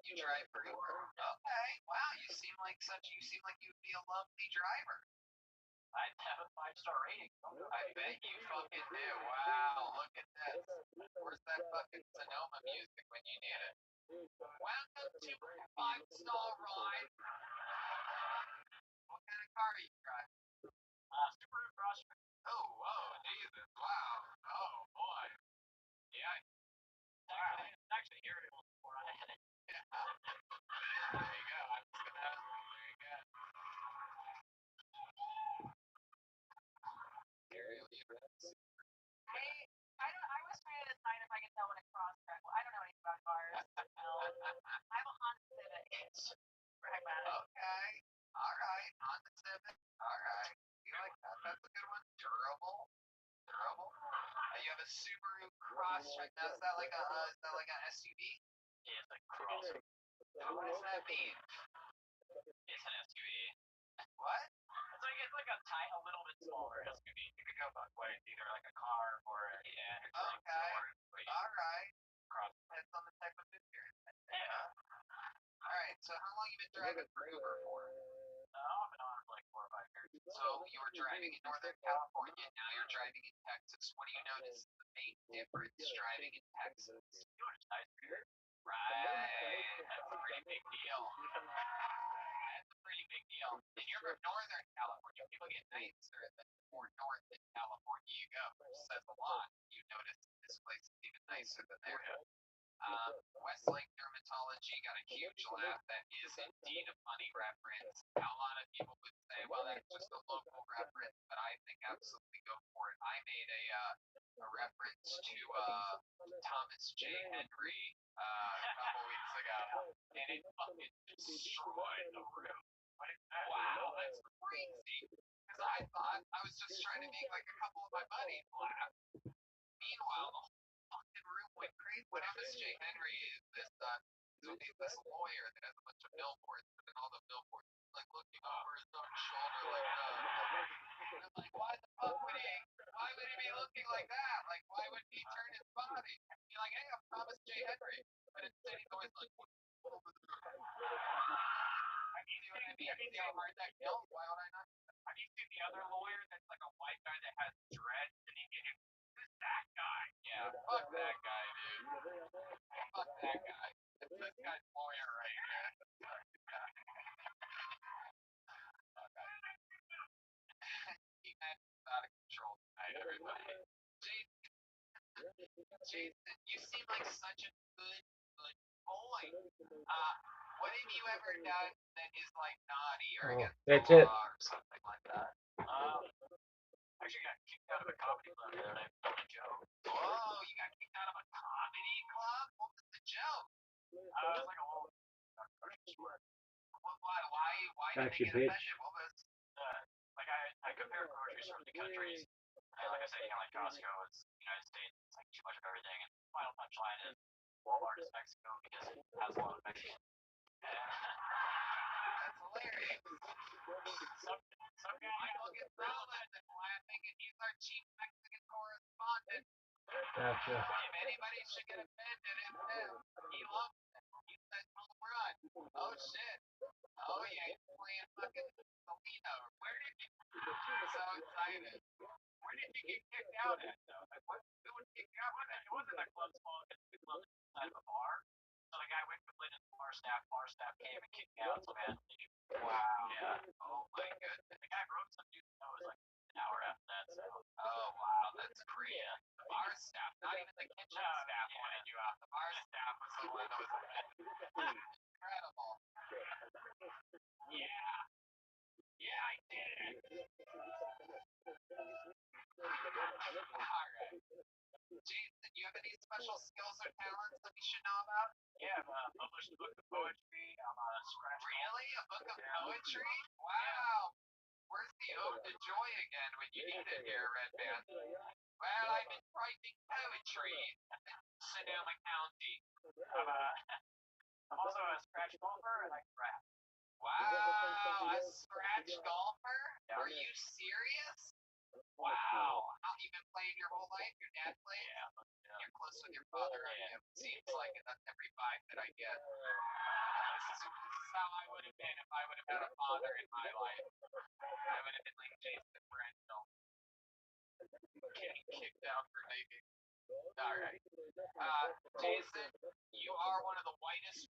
You drive for work. Okay. Wow, you seem like you'd be a lovely driver. I'd have a 5-star rating. I bet you fucking do. Wow, look at this. Where's that fucking Sonoma music when you need it? Welcome to 5-star ride. What kind of car are you driving? Subaru Crosstrek. Oh, whoa, Jesus, wow. Oh, boy. Yeah. It's actually irritable before I had it. Yeah. There you go. I'm just gonna have there you go. I was trying to decide if I could tell what a Crosstrek was. I don't know anything about cars. I have a Honda Civic. Okay. All right. Honda Civic. All right. You like that? That's a good one. Durable. You have a Subaru Crosstrek. Now, is that like an SUV? Yeah, it's like Crosstrek. What does that mean? It's an SUV. What? It's like a little bit smaller SUV. You could go both ways, either like a car or okay. All right. Depends on the type of food you're in. Yeah. All right. So how long you been driving for Uber for? I've been on it for like 4 or 5 years. So you were driving in Northern California. Now you're driving in Texas. What do you notice is the main difference driving in Texas? You notice nice beer. Right. That's a pretty big deal. And you're from Northern California. People get nicer the more north in California you go, which says a lot. You notice this place is even nicer than there. Westlake Dermatology got a huge laugh. That is indeed a funny reference. Now, a lot of people would say, well, that's just a local reference, but I think absolutely go for it. I made a reference to Thomas J. Henry a couple weeks ago, and it fucking destroyed the room. Wow, that's crazy. Because I thought I was just trying to make like a couple of my buddies laugh. Meanwhile, the whole fucking room went crazy. Thomas J. Henry is this lawyer that has a bunch of billboards, and all the billboards like looking over his own shoulder like and I'm like, why would he be looking like that? Like, why would he turn his body? Be like, hey, I'm Thomas J. Henry. But instead he's always like, see how hard that kills? Why would I not? Have you seen the other lawyer that's like a white guy that has dreads and who's that guy? Yeah, fuck that guy, dude. Fuck that guy. It's this guy's lawyer right here. He's out of control tonight, everybody. Jason, you seem like such a good boy. What have you ever done that is like naughty or against the law or something like that? Actually got kicked out of a comedy club the other night for a joke. Whoa, you got kicked out of a comedy club? What was the joke? It was like a little short. Why did they get offended? What was like I compare groceries from the countries. Like I said, like Costco is the United States, it's like too much of everything, and the final punchline is Walmart is Mexico because it has a lot of Mexican. That's hilarious. Some guy will get thrown. Gotcha. If anybody should get offended, it's him. He loves it. He says home run. Oh shit. Oh yeah, he's playing fucking Selena. Where did you? So excited. Where did you get kicked out at though? Like what? Who would kick you out with it? It wasn't a club small because the club was inside of a bar. So the guy went complained to the bar staff. Bar staff came and kicked me out. So man, wow. Yeah. Oh my goodness. The guy broke some dude's nose like an hour after that. So. Oh wow, that's crazy. Yeah. The bar staff, not even the kitchen staff wanted you out. The bar staff was the one that was offended. Incredible. Yeah. Yeah, I did it. Alright. Jason, do you have any special skills or talents that we should know about? Yeah, I've published a book of poetry. I'm a scratch. Really? A book of poetry? Wow. Where's the ode to joy again when you need it here, Red Band? Well, I've been writing poetry in Sonoma County. I'm also a scratch golfer and I can rap. Wow, a scratch golfer? Yeah. Are you serious? Wow. How you been playing your whole life? Your dad played? Yeah. You're close with your father. Yeah. Seems like it. That's every vibe that I get. This is how I would have been if I would have had a father in my life. I would have been like Jason Brendel. Getting kicked out for making. Alright. Jason, you are one of the whitest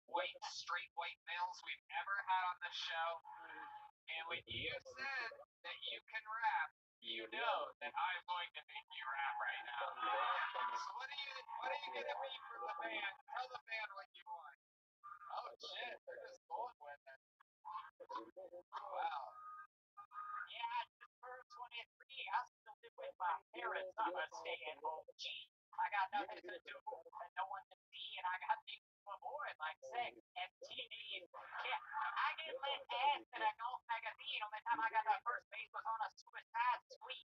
straight white males we've ever had on the show. And when you said that you can rap, you know that I'm going to make you rap right now. So what are you gonna be for the band? Tell the band what you want. Oh shit, they're just going with it. Wow. Yeah, just for 23, I still live with my parents. I'm a stay-at-home G. I got nothing to do and no one to see, and I got things to avoid like sex, MTV. Yeah, I get less ass than a golf magazine. Only time I got that first base was on a suicide suite.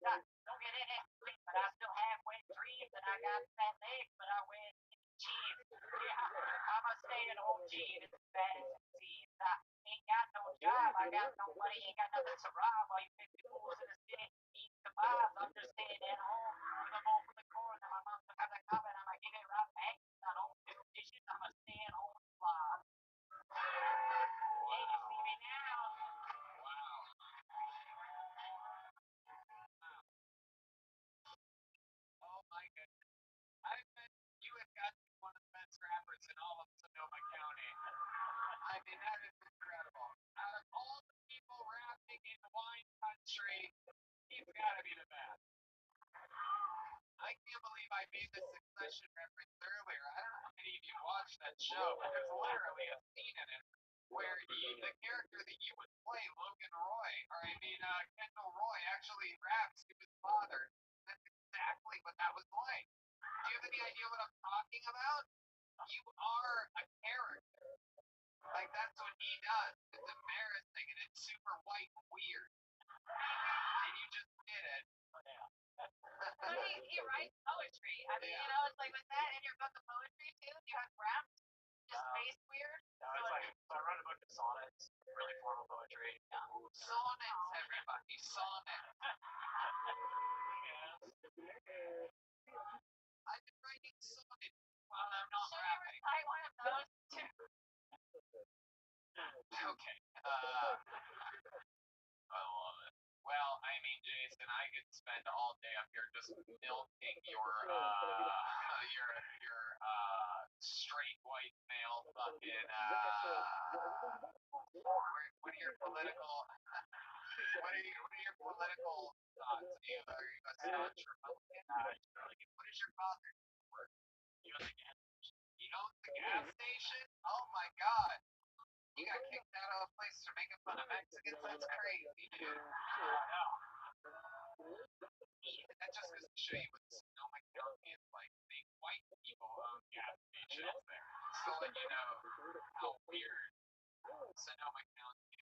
Don't get in it, but I still have wet dreams, and I got fat legs, but I wear jeans. Yeah, I'm a stay-at-home G, and it's as bad as it seems. I ain't got no job, I got no money, ain't got nothing to rob. While you 50 fools in the city eat kebabs, I'm just staying at home. I'm home from the corner, my mom took out the cover, and I'ma give it right back. I don't do dishes, I'm a stay-at-home slob. Hey, you see me now? Wow. Oh my goodness. I bet you have got to be one of the best rappers in all of Sonoma County. I mean, that is incredible. Out of all the people rapping in wine country, he's got to be the best. I can't believe I made the Succession reference earlier. I don't know how many of you watched that show, but there's literally a scene in it where the character that you would play, Kendall Roy, actually raps to his father. That's exactly what that was like. Do you have any idea what I'm talking about? You are a character. Like, that's what he does. It's embarrassing, and it's super white and weird. And you just did it. Oh, yeah. But he writes poetry. I mean, you know, it's like with that in your book of poetry, too, you have raps. Just face weird. No, it's like, so I wrote a book of sonnets, really formal poetry. Yeah. Sonnets, everybody, sonnets. Yes. I've been writing sonnets while I'm not Should rapping. you recite one of those, too? Okay. I love it. Well, I mean, Jason, I could spend all day up here just milking your straight white male fucking what are your political thoughts? Are you a staunch Republican? What is your father work? He owns the gas station? Oh my god. You got kicked out of a place for making fun of Mexicans? That's crazy, dude. I know. That just goes to show you what Sonoma County is like. The white people own gas stations there. So let you know how weird Sonoma County is.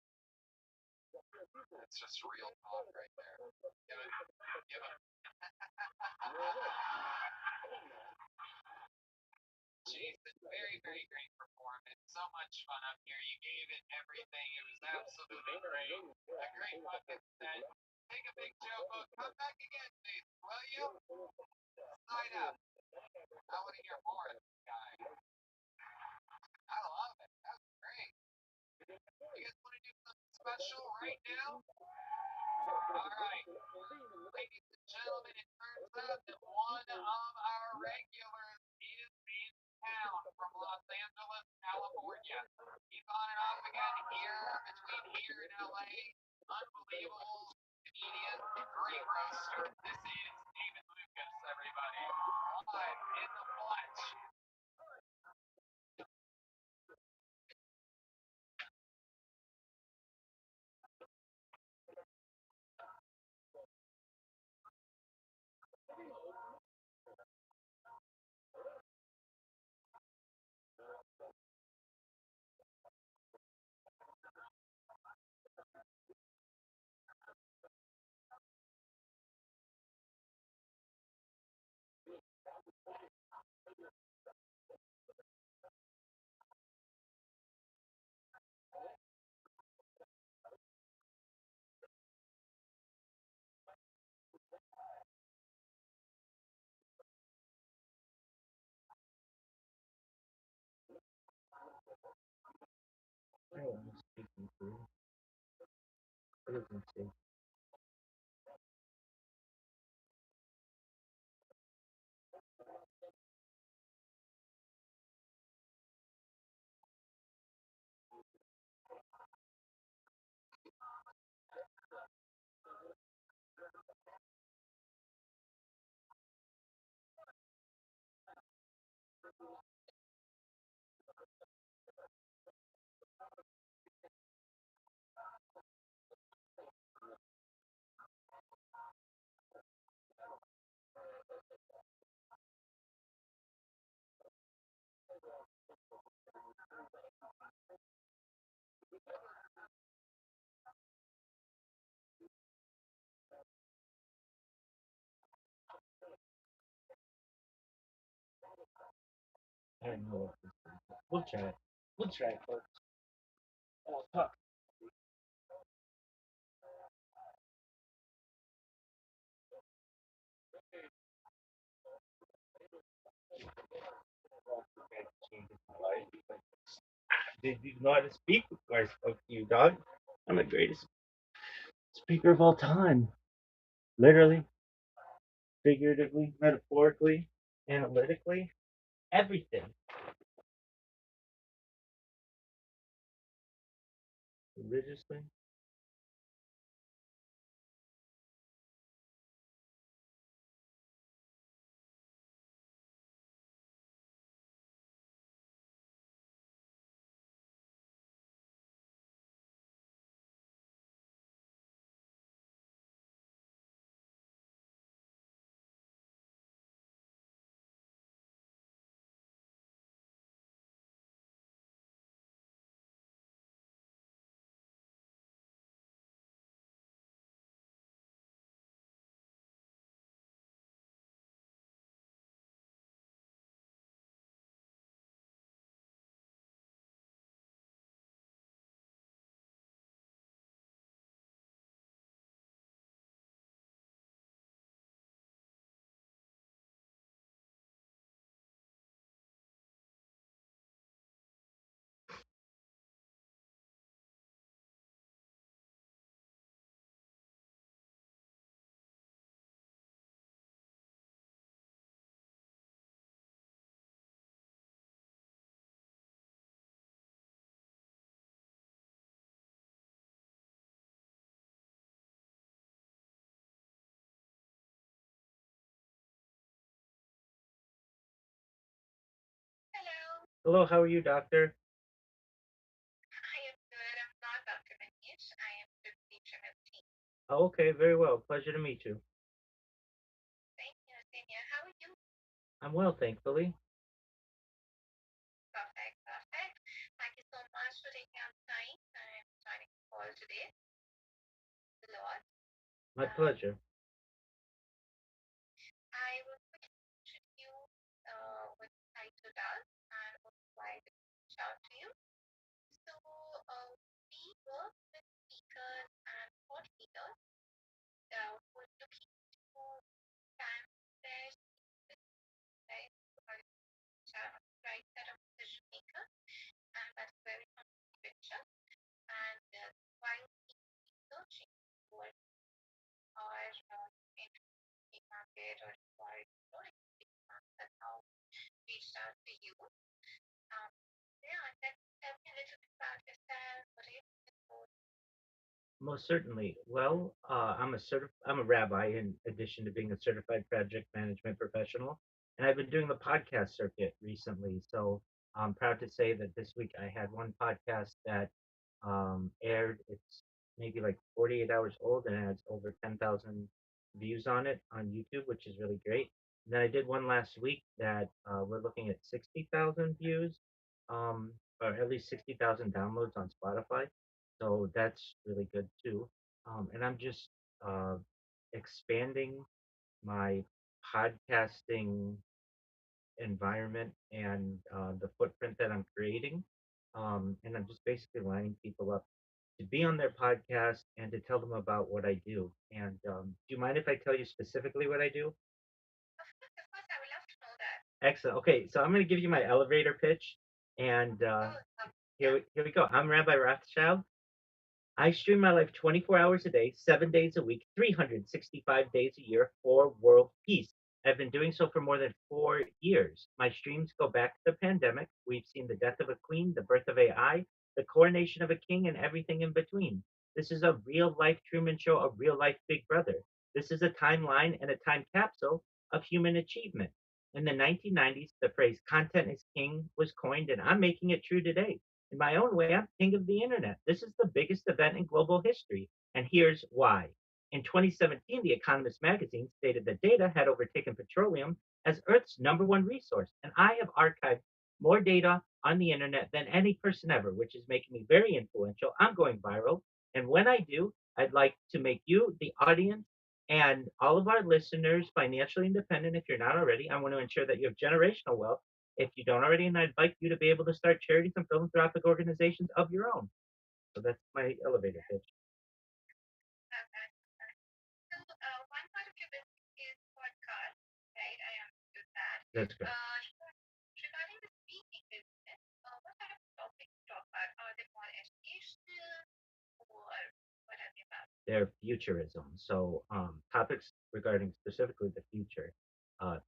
That's just real talk right there. Give it. Jason, very, very great performance. So much fun up here. You gave it everything. It was absolutely great. A great fucking set. Take a big Joe book. Come back again, please. Will you? Sign up. I want to hear more of this guy. I love it. That's great. You guys want to do something special right now? All right. Ladies and gentlemen, it turns out that one of our regulars is in town from Los Angeles, California. He's on and off again between here and LA. Unbelievable comedian, great roaster. This is David Lucas, everybody. Live in the flesh. I don't want to speak in Korean. What does it say? I don't know what this is. We'll try it. We'll try it, folks. Oh, fuck. Did you know how to speak before I spoke to you, dog? I'm the greatest speaker of all time. Literally, figuratively, metaphorically, analytically, everything. Religiously. Hello. Hello, how are you, doctor? I am good. I'm not Dr. Manish. I am the teacher of team. Oh, okay, very well. Pleasure to meet you. Thank you. Same here. How are you? I'm well, thankfully. Perfect. Perfect. Thank you so much for taking out time and joining the call today. A lot. My pleasure. I would quickly introduce what the title does and why it reach out to you. So, we work with speakers and thought leaders it or required, that's how reached out to you. Yeah, tell me a little bit about yourself. What are you looking for? Most certainly. Well, I'm a rabbi in addition to being a certified project management professional, and I've been doing the podcast circuit recently. So I'm proud to say that this week I had one podcast that aired. It's maybe like 48 hours old and it has over 10,000 views on it on YouTube, which is really great. And then I did one last week that we're looking at 60,000 views, um, or at least 60,000 downloads on Spotify. So that's really good too. And I'm just uh, expanding my podcasting environment and the footprint that I'm creating. And I'm just basically lining people up to be on their podcast and to tell them about what I do. And do you mind if I tell you specifically what I do? Of course, I would love to know that. Excellent. Okay, so I'm going to give you my elevator pitch. And Oh, yeah. here we go. I'm Rabbi Rothschild. I stream my life 24 hours a day, 7 days a week, 365 days a year for world peace. I've been doing so for more than 4 years. My streams go back to the pandemic. We've seen the death of a queen, the birth of AI, the coronation of a king, and everything in between. This is a real life Truman Show, a real life Big Brother. This is a timeline and a time capsule of human achievement. In the 1990s, the phrase content is king was coined, and I'm making it true today. In my own way, I'm king of the internet. This is the biggest event in global history, and here's why. In 2017, The Economist magazine stated that data had overtaken petroleum as Earth's number one resource, and I have archived more data on the internet than any person ever, which is making me very influential. I'm going viral, and when I do, I'd like to make you, the audience, and all of our listeners financially independent if you're not already. I want to ensure that you have generational wealth if you don't already, and I'd like you to be able to start charities and philanthropic organizations of your own. So that's my elevator pitch. Okay. So, one part of your business is podcast, right? I understood that. That's great. Regarding the speaking business, what kind of topics to talk about? Are they more educational or what are they about? Their futurism. So topics regarding specifically the future,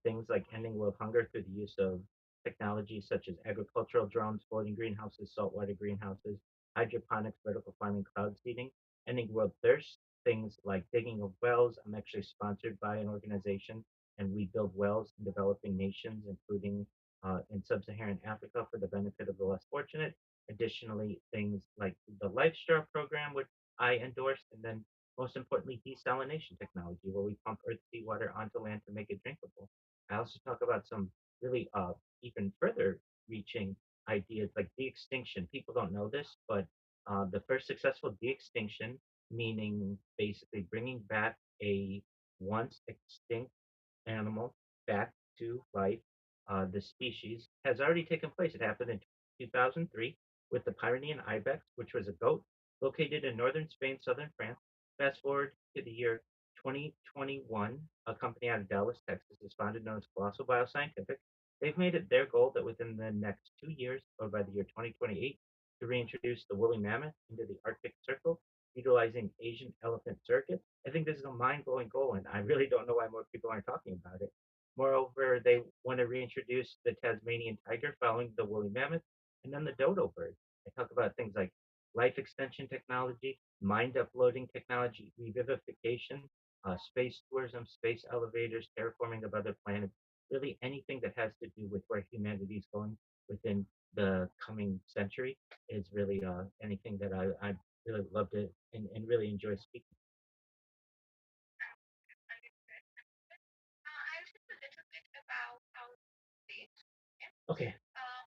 things like ending world hunger through the use of technology such as agricultural drones, floating greenhouses, saltwater greenhouses, hydroponics, vertical farming, cloud seeding, ending world thirst, things like digging of wells. I'm actually sponsored by an organization, and we build wells in developing nations, including in sub-Saharan Africa for the benefit of the less fortunate. Additionally, things like the Life Straw program, which I endorse, and then most importantly, desalination technology, where we pump earth seawater onto land to make it drinkable. I also talk about some really even further reaching ideas like de-extinction. People don't know this, but the first successful de-extinction, meaning basically bringing back a once extinct animal back to life, the species, has already taken place. It happened in 2003 with the Pyrenean ibex, which was a goat located in northern Spain, southern France. Fast forward to the year 2021, a company out of Dallas, Texas, is founded known as Colossal Bioscientific. They've made it their goal that within the next 2 years, or by the year 2028, to reintroduce the woolly mammoth into the Arctic Circle, utilizing Asian elephant surrogates. I think this is a mind-blowing goal, and I really don't know why more people aren't talking about it. Moreover, they want to reintroduce the Tasmanian tiger following the woolly mammoth, and then the dodo bird. I talk about things like life extension technology, mind uploading technology, revivification, space tourism, space elevators, terraforming of other planets, really anything that has to do with where humanity is going within the coming century is really anything that I really love to and really enjoy speaking. Understood. I'll just a little bit about how they yeah. Okay. Um,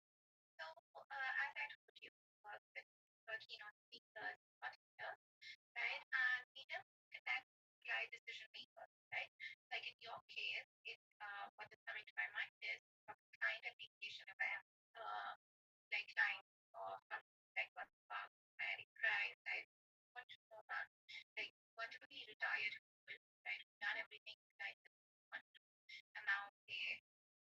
so, as I told you, work with 13 on speakers in particular, right? And we help connect AI decision makers, right? Like in your case, what is coming to my mind is from client application if I am like client or something like what about my price, I want to know that like want to be retired people, right? Done everything like this want to, and now they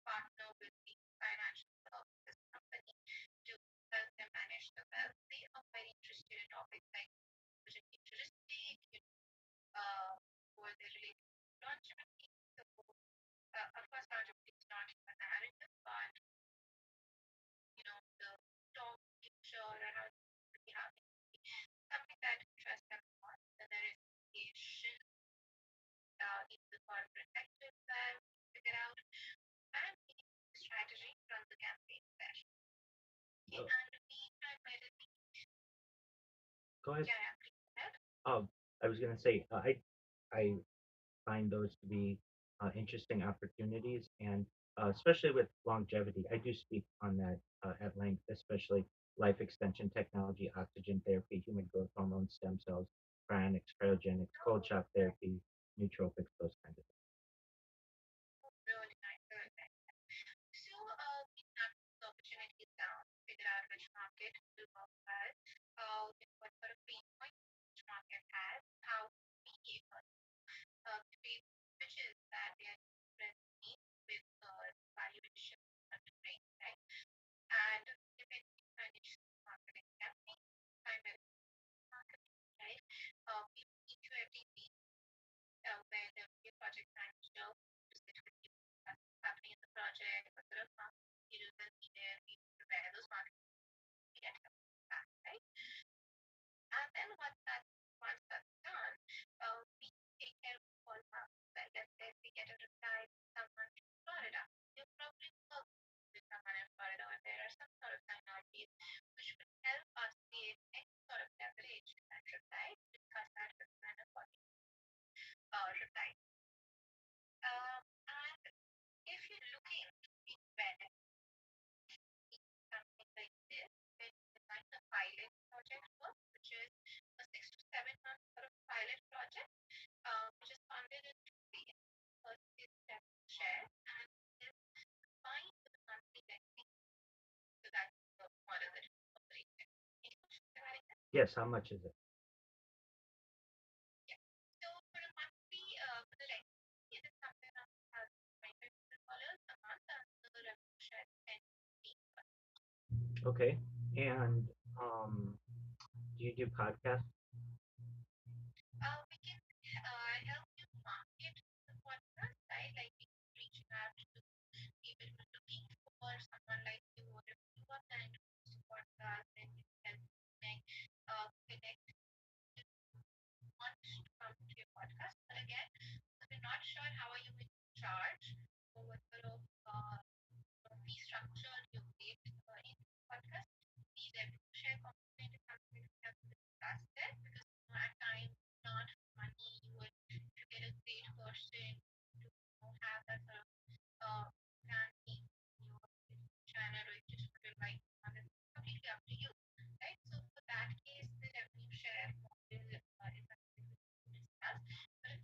partner with the financial services company to help them manage the wealth. They are very interested in topics like futuristic, or they related to longevity. So corporate actions that we figure out, and we use the strategy to run the campaign there. Okay, Oh, and we primarily, go ahead. yeah, yeah, please go ahead. I was gonna say I find those to be interesting opportunities, and especially with longevity. I do speak on that at length, especially life extension technology, oxygen therapy, human growth hormone, stem cells, cryonics, cryogenics, cold shock therapy, nootropics, those kinds of Oh, really nice, really nice. So, we map the opportunities down, figure out which market will work well, what sort of pain point each market has, how we create pitches that they are resonate with valuation and bring, right? And depending on each marketing campaign, primary marketing, right? We need to every week where there will be a project manager to sit with you, what's happening in the project, what sort of marketing materials are needed, we prepare those marketing, we get your back, right? And then once that's done, we take care of all markets. Like let's say if we get a reply from someone in Florida, you probably work with someone in Florida, or there are some sort of technologies which would help us create any sort of leverage in that reply, discuss that with them and what reply. And if you're looking to invest something like this, then design a pilot project work, which is a 6 to 7 month sort of pilot project, which is funded in 2 ways. First is revenue share, and then combined with a monthly vesting. So that's the model that we operate in. Any questions regarding that? Yes, how much is it? Yeah. So for a monthly, for the rent, it is somewhere around $1,500 a month, and the revenue share is 10 to 15. Okay. And do you do podcasts? We can help you market the podcast, right? Like we can reach out to people who are looking for someone like you, or if you are planning to host a podcast, then we can help you connect to want to come to your podcast. But again, if you're not sure how are you going to charge, or what sort of fee structure you create in the podcast, the revenue share component is something that we have to discuss there, because at times not money you would to get a great person to have that sort of brand name in your channel, or you just want to write one, it's completely up to you, right? So for that case, the revenue share model is something that we discuss. But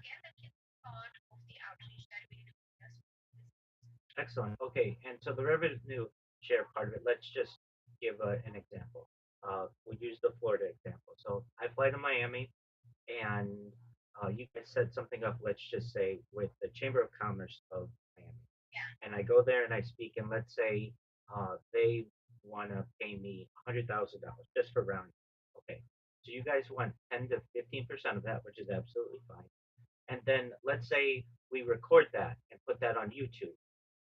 again, that is part of the outreach that we do as well. Excellent. Okay, and so the revenue share part of it, let's just give an example. We'll use the Florida example. So I fly to Miami, and you guys set something up, let's just say, with the Chamber of Commerce of Miami. Yeah. And I go there and I speak, and let's say they want to pay me $100,000 just for rounding. Okay, so you guys want 10 to 15% of that, which is absolutely fine. And then let's say we record that and put that on YouTube.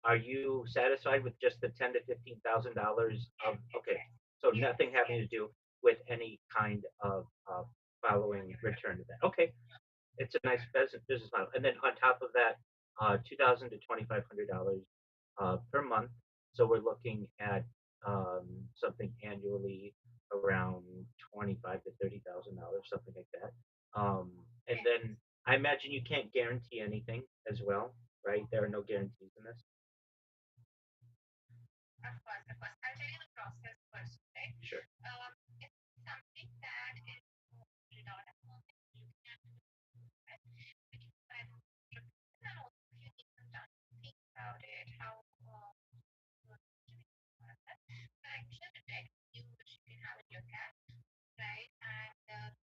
Are you satisfied with just the 10 to 15,000 dollars of okay? So Yes. nothing having to do with any kind of following return to that. Okay, it's a nice business model. And then on top of that, $2,000 to $2,500 per month. So we're looking at something annually around 25 to $30,000, something like that. And Yes. then I imagine you can't guarantee anything as well, right? There are no guarantees in this. Of course, of course. I'll tell you the process first, right? Sure. It's something that is figured out at the moment. Looking at the right? We can provide them with and also if you need some time to think about it, how you're doing that. So I can share a deck with you which you can have a look at, right? And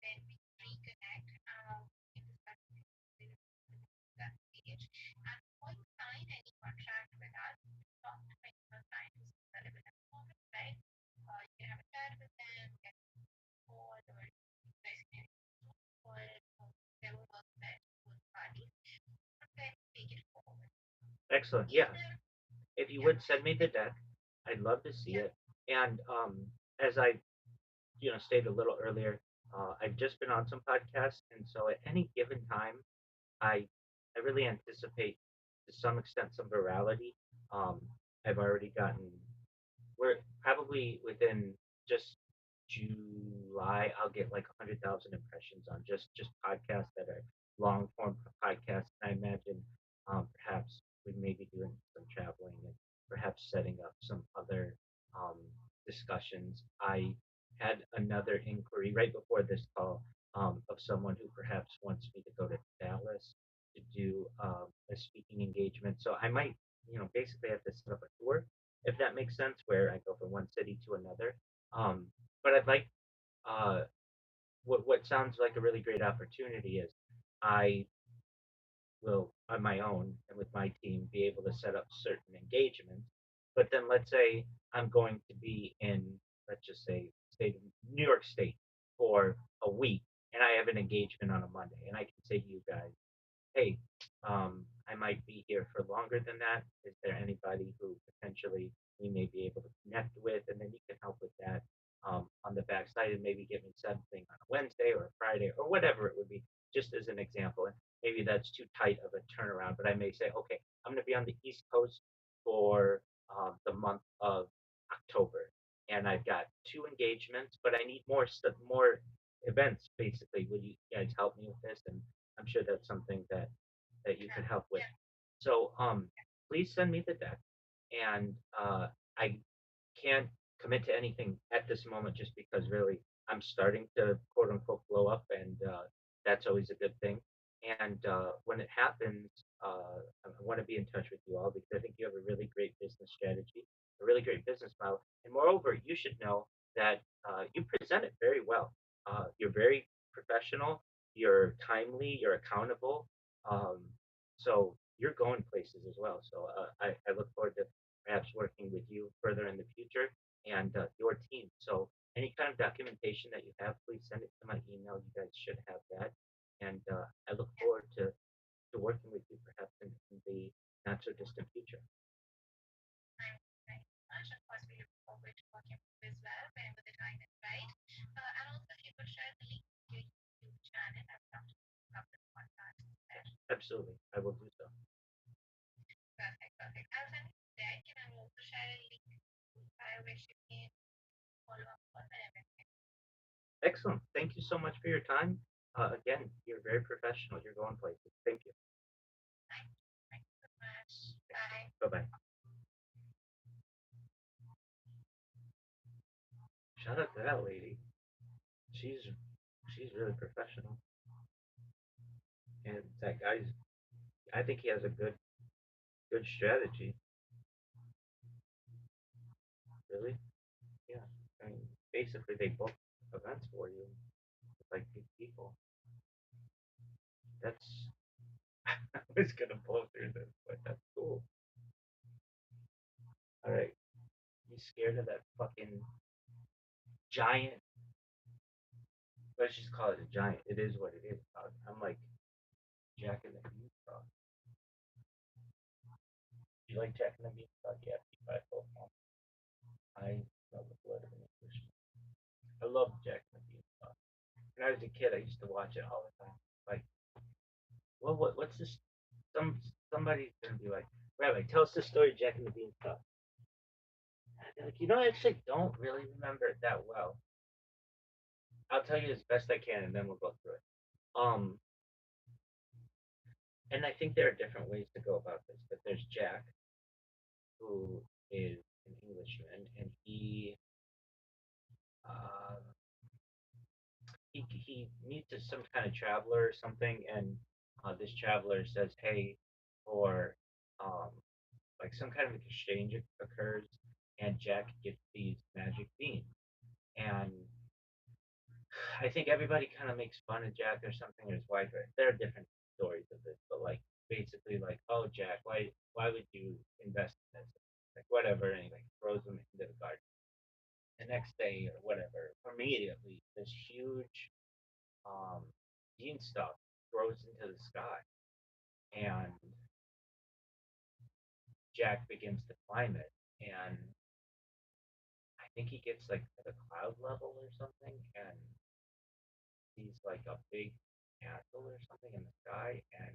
then we can reconnect. We can discuss that stage. And before you sign any contract with us, talk to my client who's relevant at the moment, right? You can have a chat with them, get board, or you guys can call it, or whatever works best for both parties, and then take it forward. Excellent. Is Yeah. there, If you yeah, would send me the deck, I'd love to see yeah, it. And as I stated a little earlier, I've just been on some podcasts, and so at any given time, I I really anticipate to some extent some virality. Um, I've already gotten we're probably within just July. I'll get like 100,000 impressions on just podcasts that are long form podcasts. I imagine perhaps we may be doing some traveling and perhaps setting up some other um, discussions. I had another inquiry right before this call of someone who perhaps wants me to go to Dallas to do a speaking engagement. So I might, basically have to set up a tour if that makes sense, where I go from one city to another. Um, but I'd like uh, what sounds like a really great opportunity is I will on my own and with my team be able to set up certain engagements. But then let's say I'm going to be in, let's just say, state of New York State for a week, and I have an engagement on a Monday, and I can say to you guys, hey, I might be here for longer than that. Is there anybody who potentially we may be able to connect with? And then you can help with that on the backside and maybe get me something on a Wednesday or a Friday or whatever it would be, just as an example. And maybe that's too tight of a turnaround, but I may say, okay, I'm going to be on the East Coast for the month of October. And I've got two engagements, but I need more stuff, more events. Basically, will you guys help me with this? And I'm sure that's something that you could help with. Yeah. So please send me the deck, and I can't commit to anything at this moment just because really I'm starting to quote unquote blow up, and that's always a good thing. And when it happens, I want to be in touch with you all because I think you have a really great business strategy, a really great business model, and moreover, you should know that you present it very well. You're very professional, you're timely, you're accountable. Um, so you're going places as well. So I look forward to perhaps working with you further in the future and your team. So any kind of documentation that you have, please send it to my email. You guys should have that. And I look forward to working with you perhaps in the not so distant future. Thank you very much. Of course, we look forward to working with you as well whenever the time is right. And also, if you could share the link to your YouTube channel, I would love to cover the podcast there. Absolutely. I will do so. Perfect, perfect. I'll send it there. Can I also share a link by which you can follow up on everything? Excellent. Thank you so much for your time. Again, you're very professional. You're going places. Thank you. Thank you. Thank you so much. Bye. Bye bye. Shout out to that lady. She's she's really professional. And that guy's I think he has a good strategy. Really? Yeah. I mean, basically they book events for you with like big people. That's I was gonna blow through this, but that's cool. All right. You scared of that fucking giant? Let's just call it a giant. It is what it is. Dog. I'm like Jack and the Beanstalk. You like Jack and the Beanstalk? Yeah, keep my both. I love the blood of an Englishman. I love Jack and the Beanstalk. When I was a kid, I used to watch it all the time. Like, what's this? Some somebody's gonna be like, Rabbi, tell us the story of Jack and the Beanstalk. Like, I actually don't really remember it that well. I'll tell you as best I can, and then we'll go through it. Um, and I think there are different ways to go about this. But there's Jack, who is an Englishman, and uh, he meets some kind of traveler or something, and this traveler says, "Hey," for um, like some kind of exchange occurs, and Jack gets these magic beans, and I think everybody kind of makes fun of Jack or something or his wife. There are different stories of this, but like basically like, oh Jack, why would you invest in this? Like whatever, and he like throws them into the garden. The next day or whatever, immediately this huge um, beanstalk grows into the sky, and Jack begins to climb it, and I think he gets like to the cloud level or something, and sees like a big castle or something in the sky, and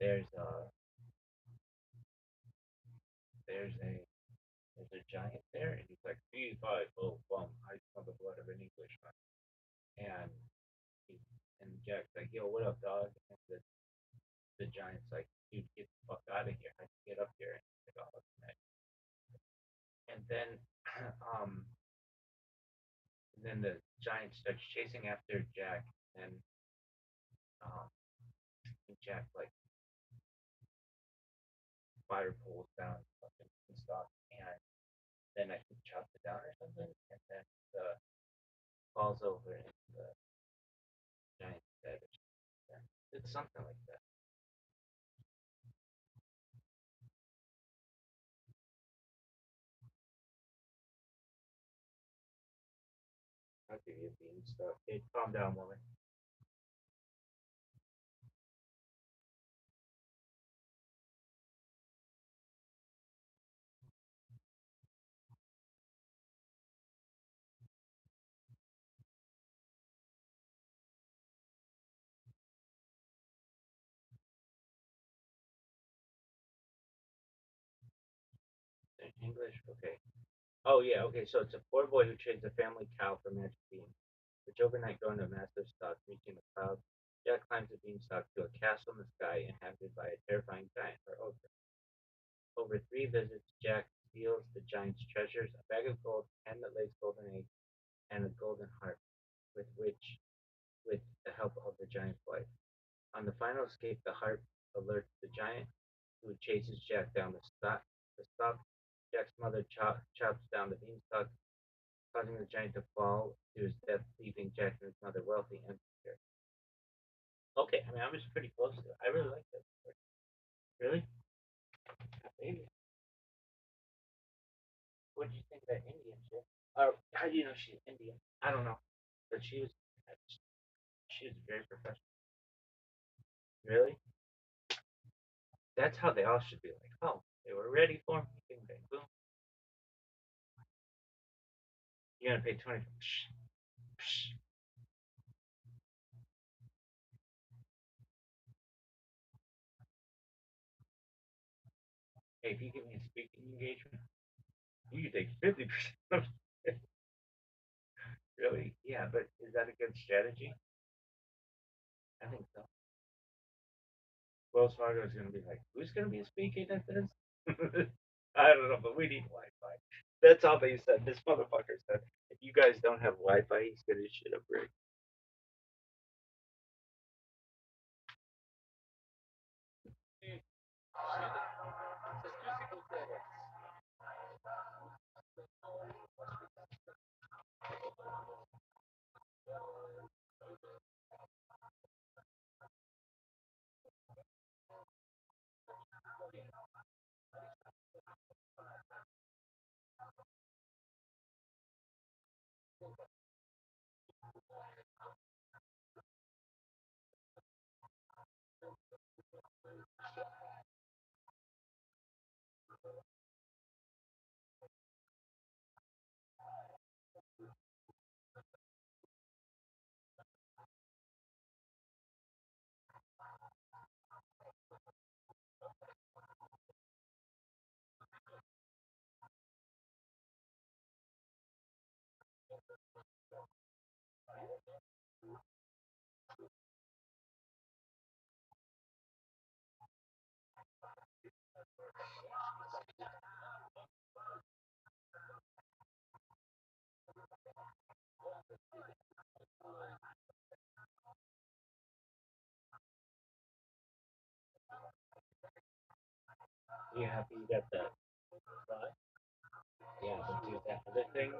there's a there's a there's a giant there, and he's like, "B5, oh bum, I smell the blood of an Englishman." And he, and Jack's like, "Yo, what up, dog?" And the giant's like, "Dude, get the fuck out of here! I can get up here." And he's like, "Oh, okay." And then um and then the giant starts chasing after Jack, and um and Jack like fire pulls down fucking stuff, and then I think chops it down or something, and then the falls over and the giant's dead or something. It's something like that. I'll give you a bean stuff. Hey, calm down, woman. In English, okay. Oh yeah, okay. So it's a poor boy who trades a family cow for magic beans, which overnight grow into a massive stalk, reaching the clouds. Jack climbs the beanstalk to a castle in the sky inhabited by a terrifying giant or ogre. Over three visits, Jack steals the giant's treasures: a bag of gold, a hen that lays golden eggs, and a golden harp, with which, with the help of the giant's wife. On the final escape, the harp alerts the giant, who chases Jack down the stalk. Jack's mother chops down the beanstalk, causing the giant to fall to his death, leaving Jack and his mother wealthy and secure. Okay, I mean, I was pretty close to it. I really like that story. Really? Maybe. What did you think of that Indian shit? Or how do you know she's Indian? I don't know, but she was very professional. Really? That's how they all should be. Like, oh, they were ready for me. Bing, bang, boom. You're gonna pay 20. Psh, psh. Hey, if you give me a speaking engagement, you can take 50%. Really? Yeah, but is that a good strategy? I think so. Wells Fargo is going to be like, who's going to be speaking at this? I don't know, but we need Wi-Fi. That's all they said. This motherfucker said, if you guys don't have Wi-Fi, he's going to shit a brick. You happy you got that? But yeah, but dude, that other thing,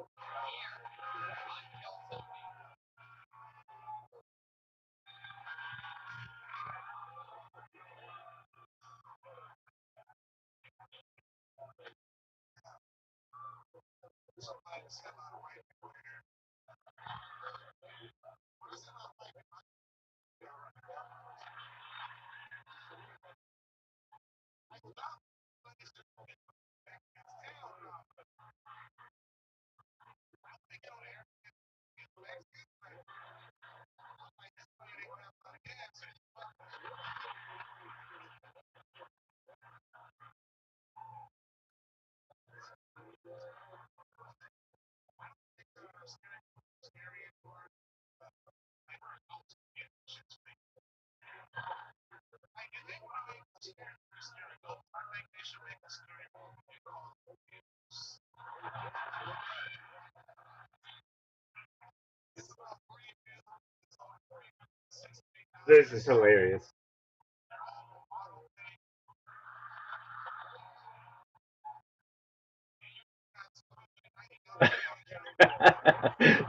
This is hilarious.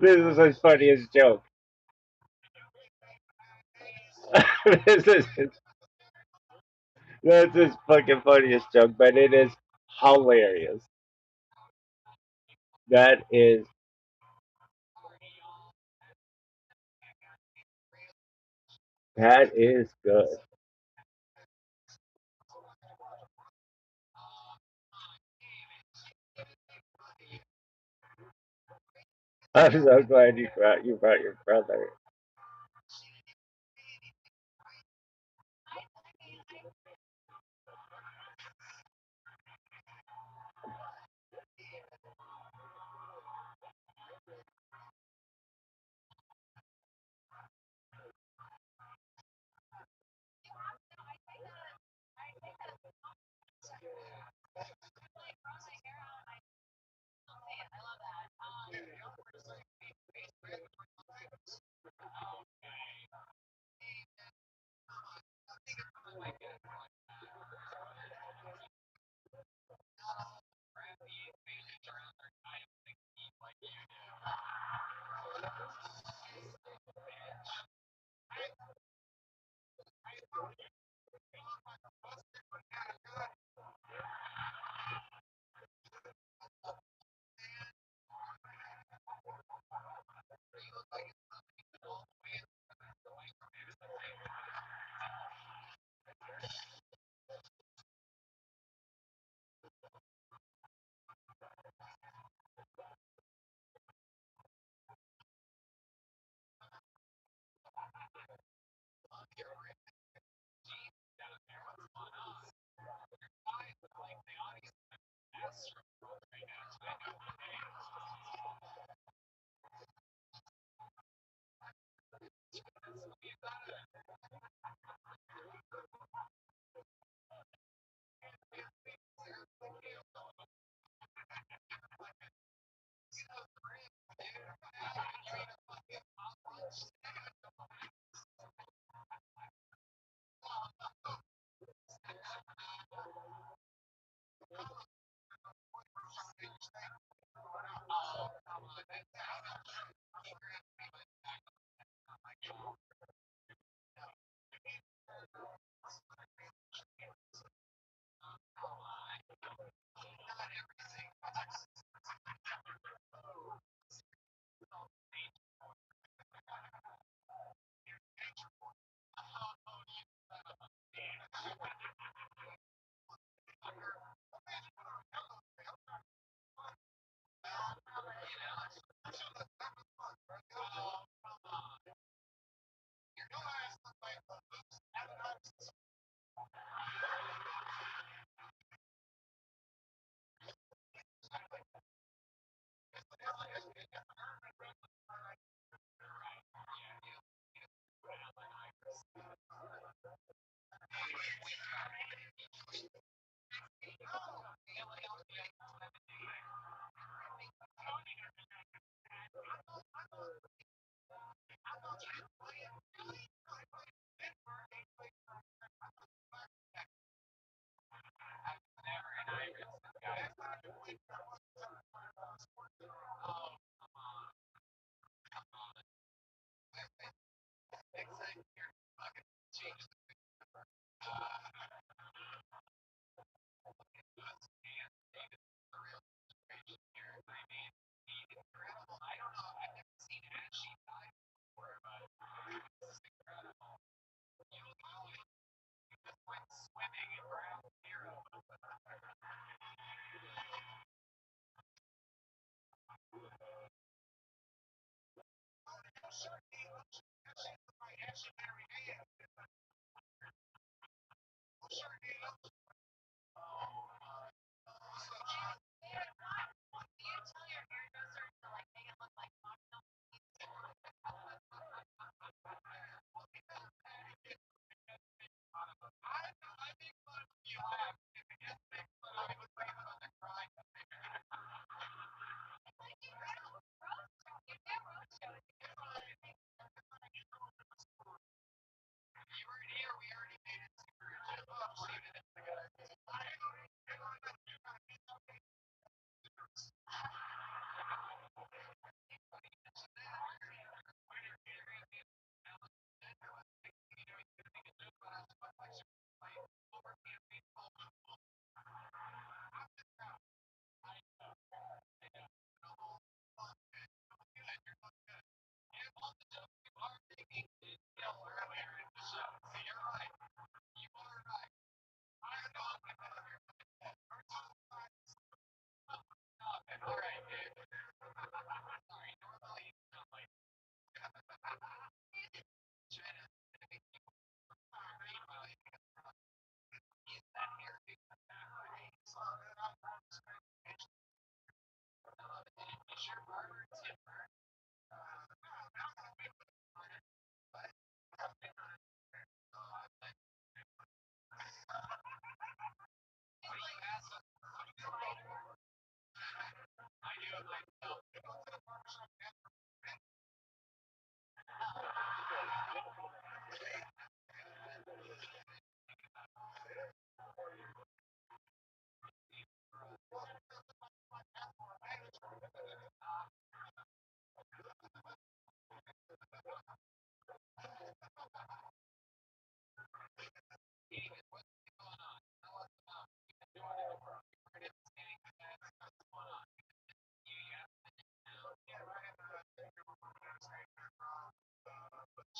This is his funniest joke. This is that's his fucking funniest joke, but it is hilarious. That is good. I'm so glad you brought your brother.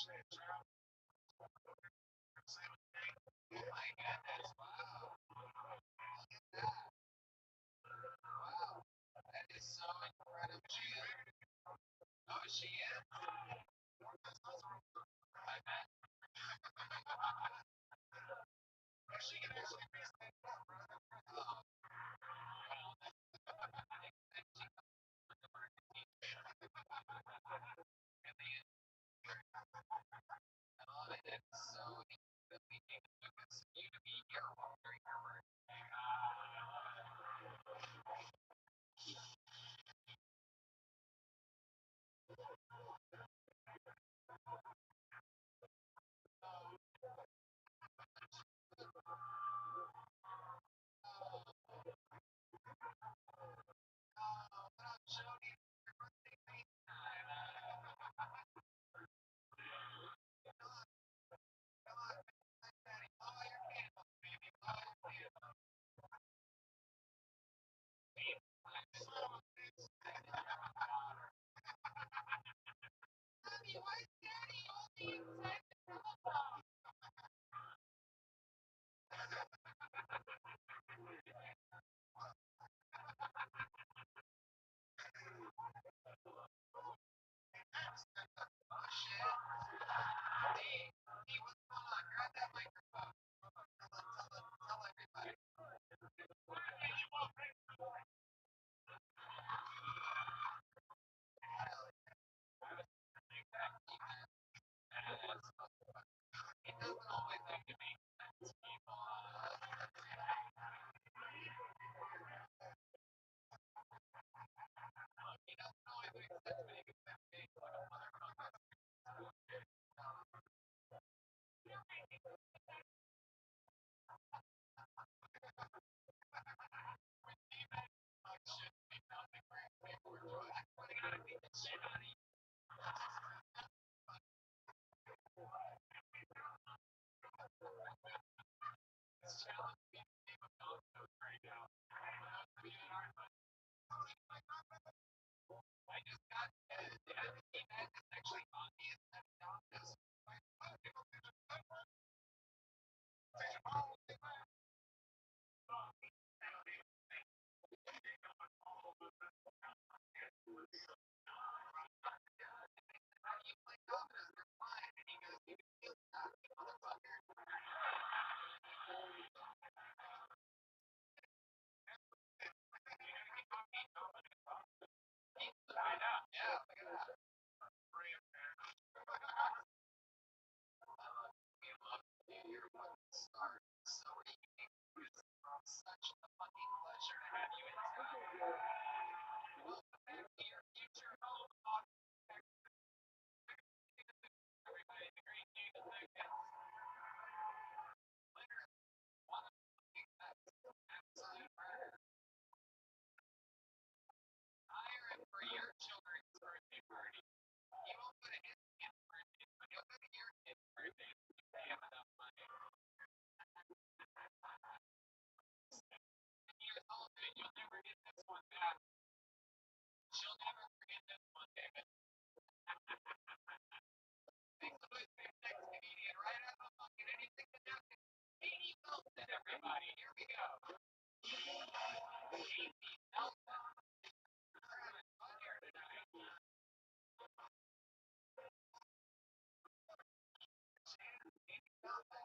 my goodness, wow. Look at that. Wow. That is so incredible. She is. Oh, she is? I bet. She can actually be oh, really? Oh, that is so incredibly because you to be here during your birthday. Oh, but I'm Jody for your birthday FaceTime. Come on, Daddy. Blow your candles, baby. Blow your candles. Mommy, why is Daddy only inside the telephone? Oh, shit. D, what's going on? Grab that microphone. Tell everybody. It doesn't always have to make sense, people. It doesn't always make sense when you get that big like a mother context. Shit, we found the great paperwork. They gotta beat the shit out of you. This challenge being the name of Domino's right now. I just got the team that is actually on the Domino's. You play Domino's, you're fine. And he goes, you can feel that, motherfucker. I know. Yeah, look at that. We love you. You're a fucking star. So are you. It's such a fucking pleasure to have you in town. Welcome back to your future home. Everybody, the great news is that literally one of the absolute murder. Hire him for your children's birthday party. He won't go to his kid's birthday, but he'll go to your kid's birthday if you pay him enough money. 10 years old, dude, you'll never get this one back. She'll never forget this one, David. Thanks to my next comedian right out of the fucking anything to nothing. Katie Wilson, everybody. Here we go. Katie Wilson. We're having fun here tonight. Katie Wilson.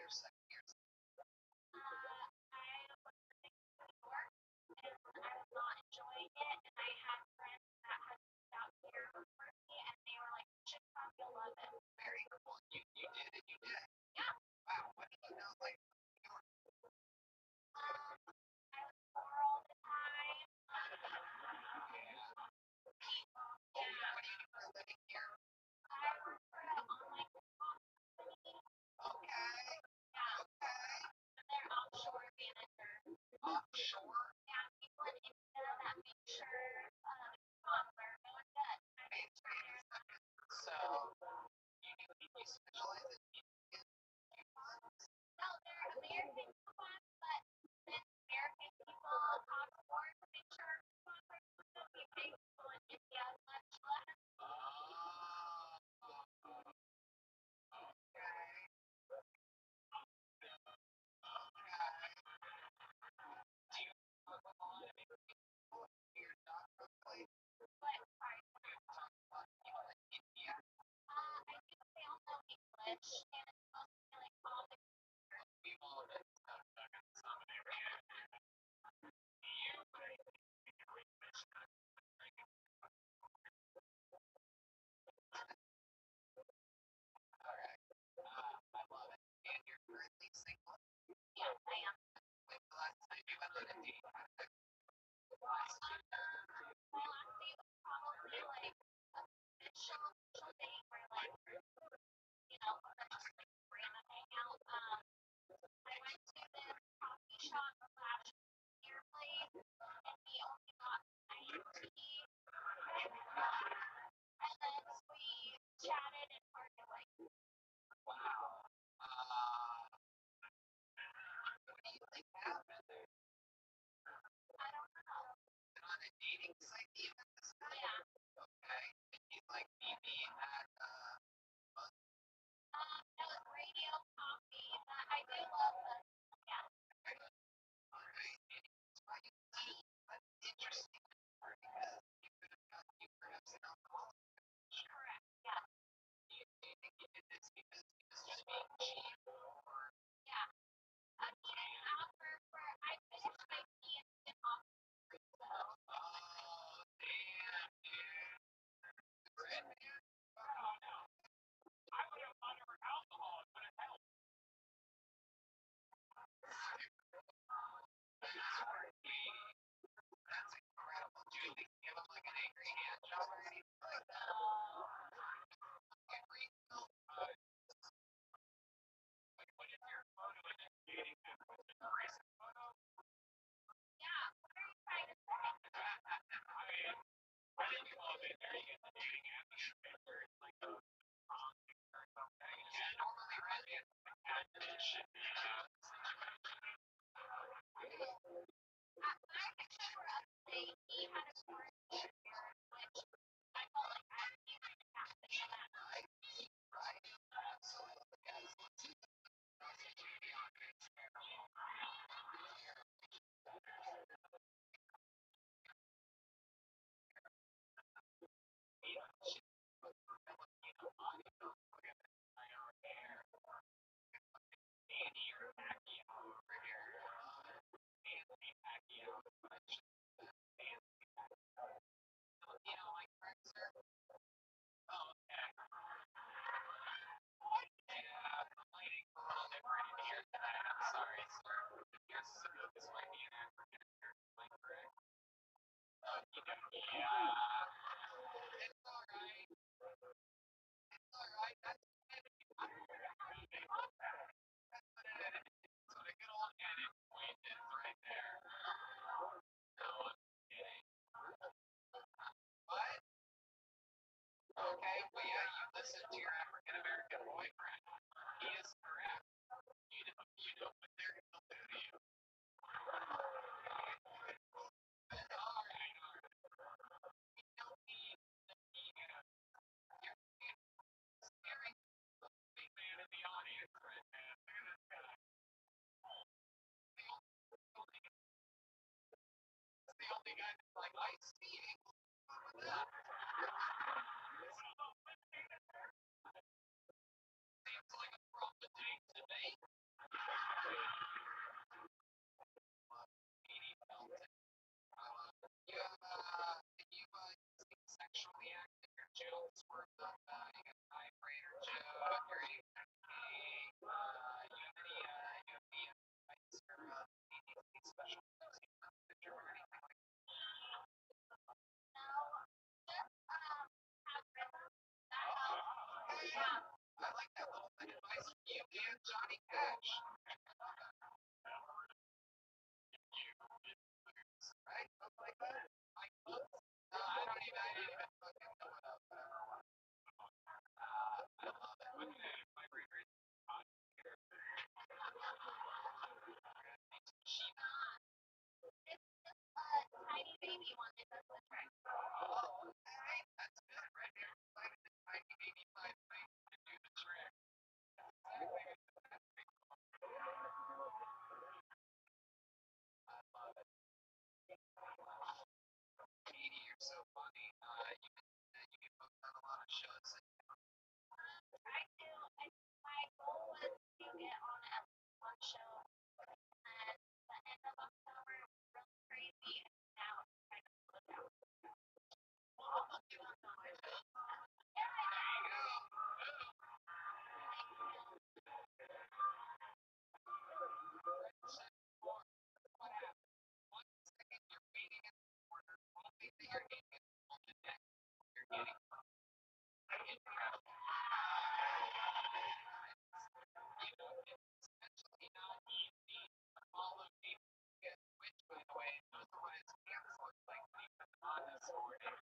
your 7 years? I was living in New York and I was not enjoying it. And I had friends that had moved out here before me, and they were like, "You should come, you'll love it." Very cool. You did and you did. Yeah. Wow. What did you know? Like, I was poor all the time. yeah. Yeah. What do you do for a living here? I work for an online company. Okay. Yeah. Okay. And they're offshore manager. Offshore. Yeah, people in India that make sure where no one does. So you specialize in No, they're American coupons, but then American people across the board make sure coupons are supposed to be paying people in India much less. But sorry, I think they all know English, and it's mostly like politics. I love it. And you're currently single. Yes, I am. When's the last time you went on a date? My last date was probably like official date where like let's just like random hang out. I went to this coffee shop slash beer place, and we only got iced tea, and then we chatted and parted like Wow. What do you think happened there? I don't know. On a dating site, even this guy? Yeah. Okay. And he's like, meet me at It was radio coffee, but I do love this. Yeah. all right. That's interesting because you could have gotten you perhaps an alcoholic. Correct. Yeah. Do you think he did this because he was just being cheap or Yeah. He didn't offer for. I finished my tea and he didn't offer. So. oh damn dude. Red man? That's incredible. Do you at least give him like an angry hand job or anything like that? Every Yeah. What are you trying to say? normally red man When I picked him for us today, he had a short beard, which I felt like I was even captain of that. right? Absolutely. You know, like friends are oh yeah. Yeah, the lighting a little different in here tonight. I'm sorry, sir. Yes, this might be an African like correct? You know, yeah. It's alright. It's alright. That's what a good old edit point is right there. No, I'm kidding. What? Okay, well yeah, you listen to your African American boyfriend. He is correct. You know what they're gonna do to you. Alright. We don't need the ego. You're scaring the big man in the audience right now. Look at this guy. It's the only guy that's like, I see it. Seems like a problem to me. I like that little advice from you and Johnny Cash. Right? Something like that. Like books. No, I didn't even fucking know what else. I love it. Tiny baby one. It doesn't track. Oh, okay. That's good right here. Like the tiny baby five thing to do the trick. I love it. Katie, you're so funny. You can book on a lot of shows. I do. My goal was to get on at least one show, and the end of October was really crazy, and now it's kind of slowed down. What happened? One second you're waiting in the corner, hoping that you're getting on the next you're getting incredible. You know, it's essentially not easy to follow people which, by the way, those are what his hands look like when he put them on this morning.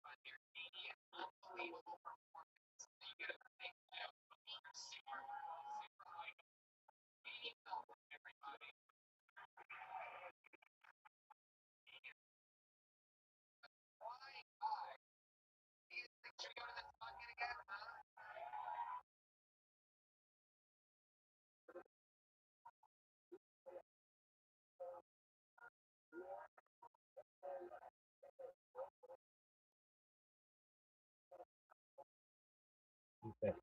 But your Canadian unbelievable performance. You get a big joke. You're super, super like everybody. Flying high. Should we go to the bucket again?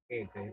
Hey, baby.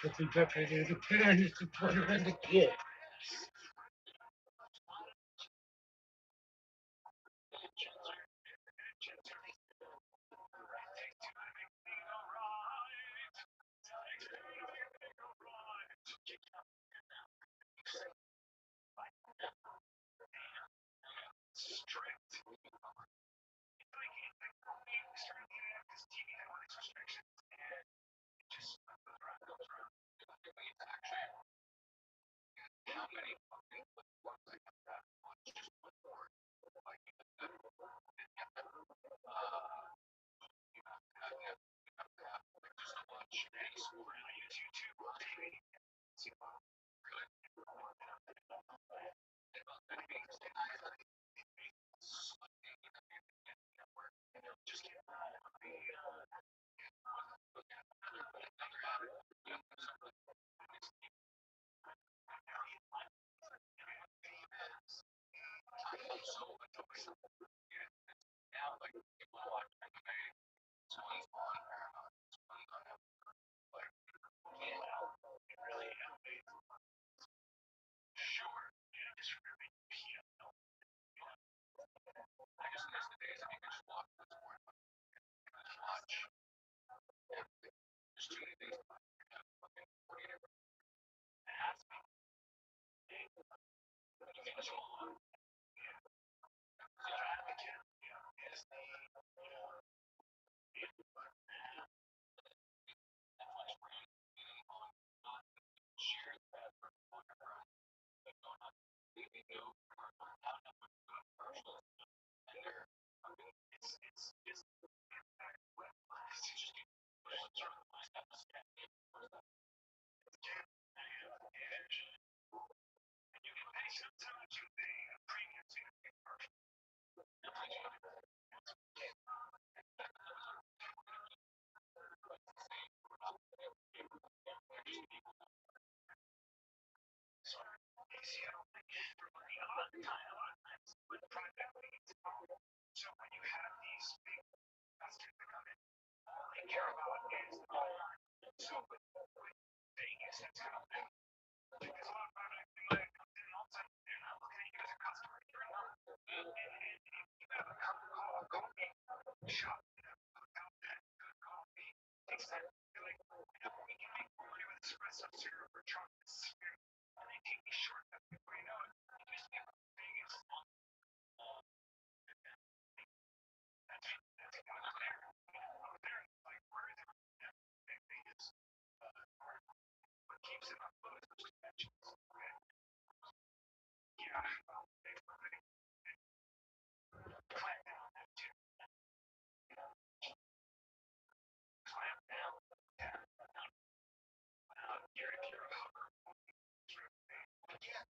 What's exactly the plan is to put her in the kid. How many fucking ones I have that much just one more like you have to have like so much space for it. YouTube good. That means just get now like people watch anime 24 on Paramount. Like, it really sure. Yeah, just really piano. I There's too many things about it. Fucking 40 different. It has to be. You can just hold on. Yeah. Is the share that for they don't have completely new commercials and they're it's just and you can pay sometimes you pay a premium to get commercial. So easy, I don't think for money a lot of times with private leads. So when you have these big investors that come in, all they care about is the bottom line. So with Vegas, that's how they because a lot of private equity money comes in and all of a sudden they're not looking at you as a customer. You're not. And if you have a cup of coffee shop, out that good coffee, takes that they're like, we can make more money with espresso syrup or chocolate syrup. And they take these shortcuts before you know it. You just get Vegas. That's kind of there. Over there, it's like, where is it? Vegas. What keeps it afloat is those conventions. Okay? Yeah, they clamp down on that too. Clamp down. Yeah. You're a hooker. Yeah,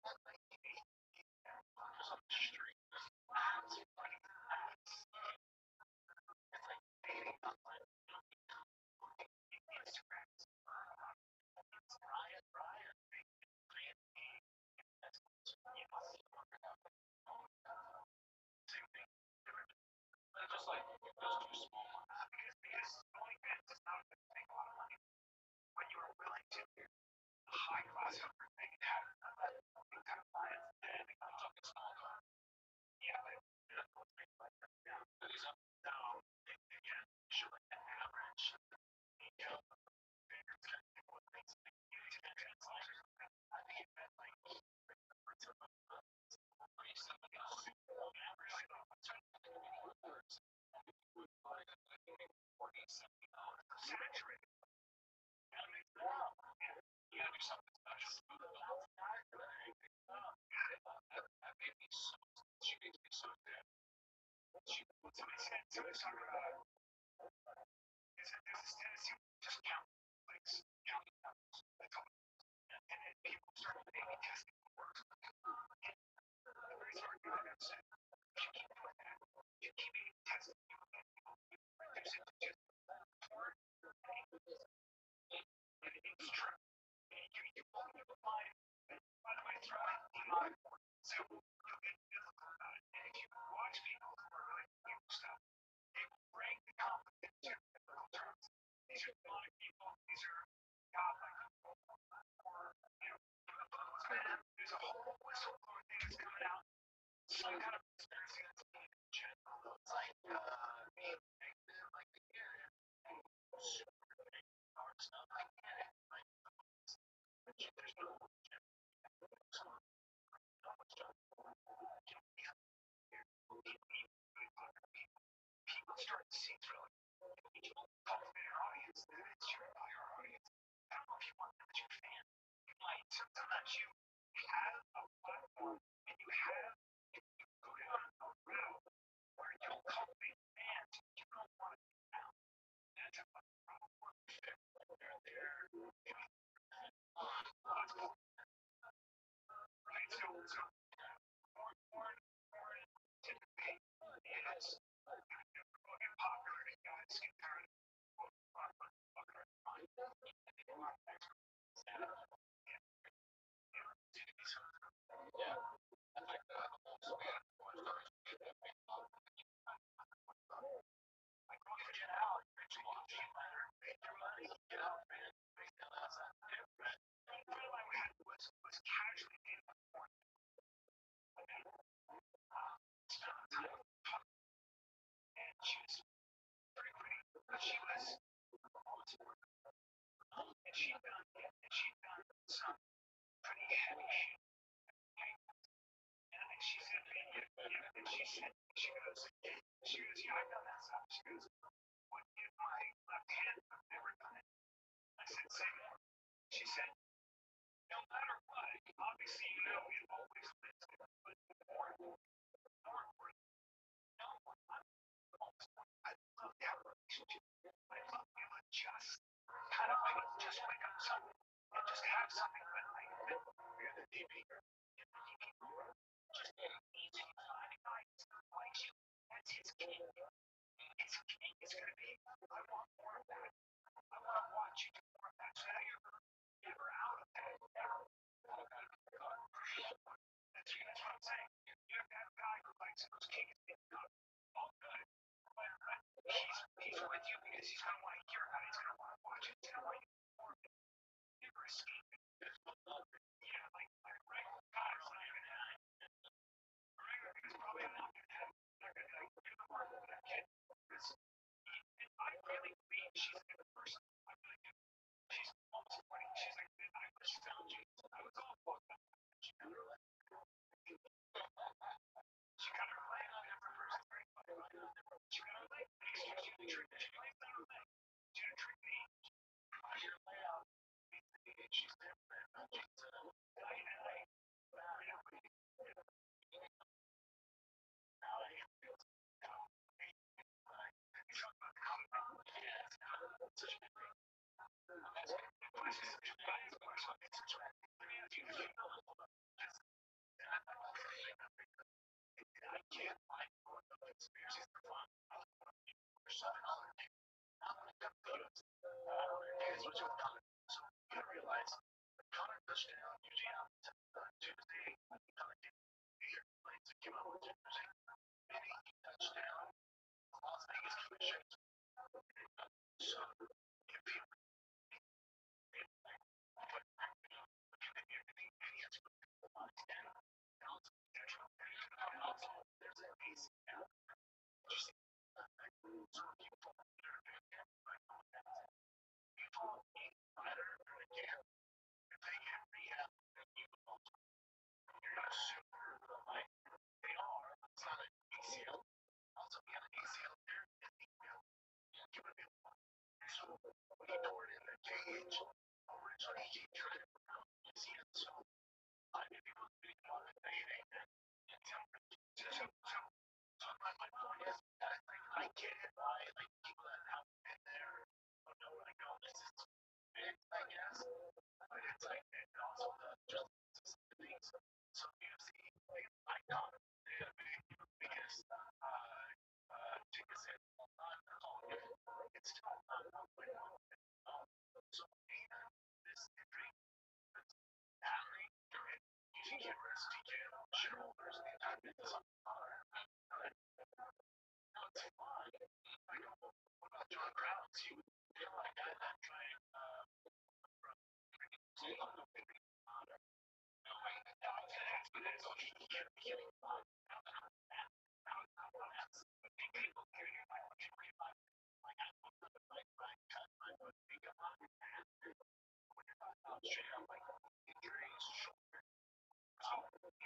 on the street. It's funny. It's like dating online. Instagram. Ryan. That's same thing. Just like those two small ones. Because OnlyFans does not make a lot of money. When you are willing to high class hooker thing and have big time clients, and I'm talking small car. Yeah, but so again, should like an average income figure to what things like you to translate. I think it meant like somebody else average saturated. You gotta do something special. That made me so. She makes me so sad. Somebody's talking about there's this tendency to just count clicks, counting numbers. That's all. And then people start A/B testing what works. Everybody's talking about that. If you keep doing that, you keep A/B testing, you will get people reduce it to just porn and it's true. You will find, by the way, it's right. So you'll get biblical about it. And if you watch people who are really evil stuff, they will bring the conflict into biblical terms. These are demonic people, these are godlike people, or, there's a whole whistleblower thing that's coming out. Some kind of conspiracy that's being in general. It's like, being negative, like the internet, super dark stuff. I get it. Like, there's no people start to see through it. People cultivate our audience. It's your audience. I don't know if you want them as your fan. You might. Sometimes you have a platform and you go down a route where you'll cultivate fans. You don't want to be found. That's a fucking problem. They're there. Right? So more typically is popular and guys get tired of fucking around. Yeah. I think the whole span like get out, make your money, get out, man. A friend of mine was casually dating a porn. Spent time and she was pretty pretty. she was and she'd done some pretty heavy shit. And she said, and she goes, yeah, I've done that stuff. She goes, what if my left hand would have never done it? I said, say more. She said, no matter what, obviously you know it always lives there, but more important, no one. I love that relationship. I love you to just kind of like just wake up something and just have something that like you're the DP. Just easy finding guys who likes you. That's his king. It's king. It's gonna be. I want more of that. I want to watch you do more of that. So now you're never out of that. Never. That's what I'm saying. You have to have a guy who likes those kings being good. All good. He's with you because he's gonna want to hear about it. He's gonna want to watch it. He's gonna want to get more of it. Never escape it. Yeah, like regular guys not even have. Regular guys probably not gonna have. They're gonna like do more of that kid. And I really believe she's a good person. I really do. She's almost 20. She's like, I was found you. I was all fucked up. She got her leg. She got her leg on every person. She got her leg. She lays down her leg. She didn't treat me. Your layout. She's there. I can't find experiences for fun. Here's what you've done. So you gotta realize Connor touchdown usually happens Tuesday. Planes that came out on Tuesday. Any touchdown, Las Vegas commissions. So if people there's a piece now. Just I get it, right? Like people that have been there don't know where to go. This is big, I guess. But it's like, and also just things. So UFC, I got it. They had a big biggest tickets in it's still not so this injury battery using cameras, TK, shareholders, the entire business on fire. What about John Krause? You would feel like that trying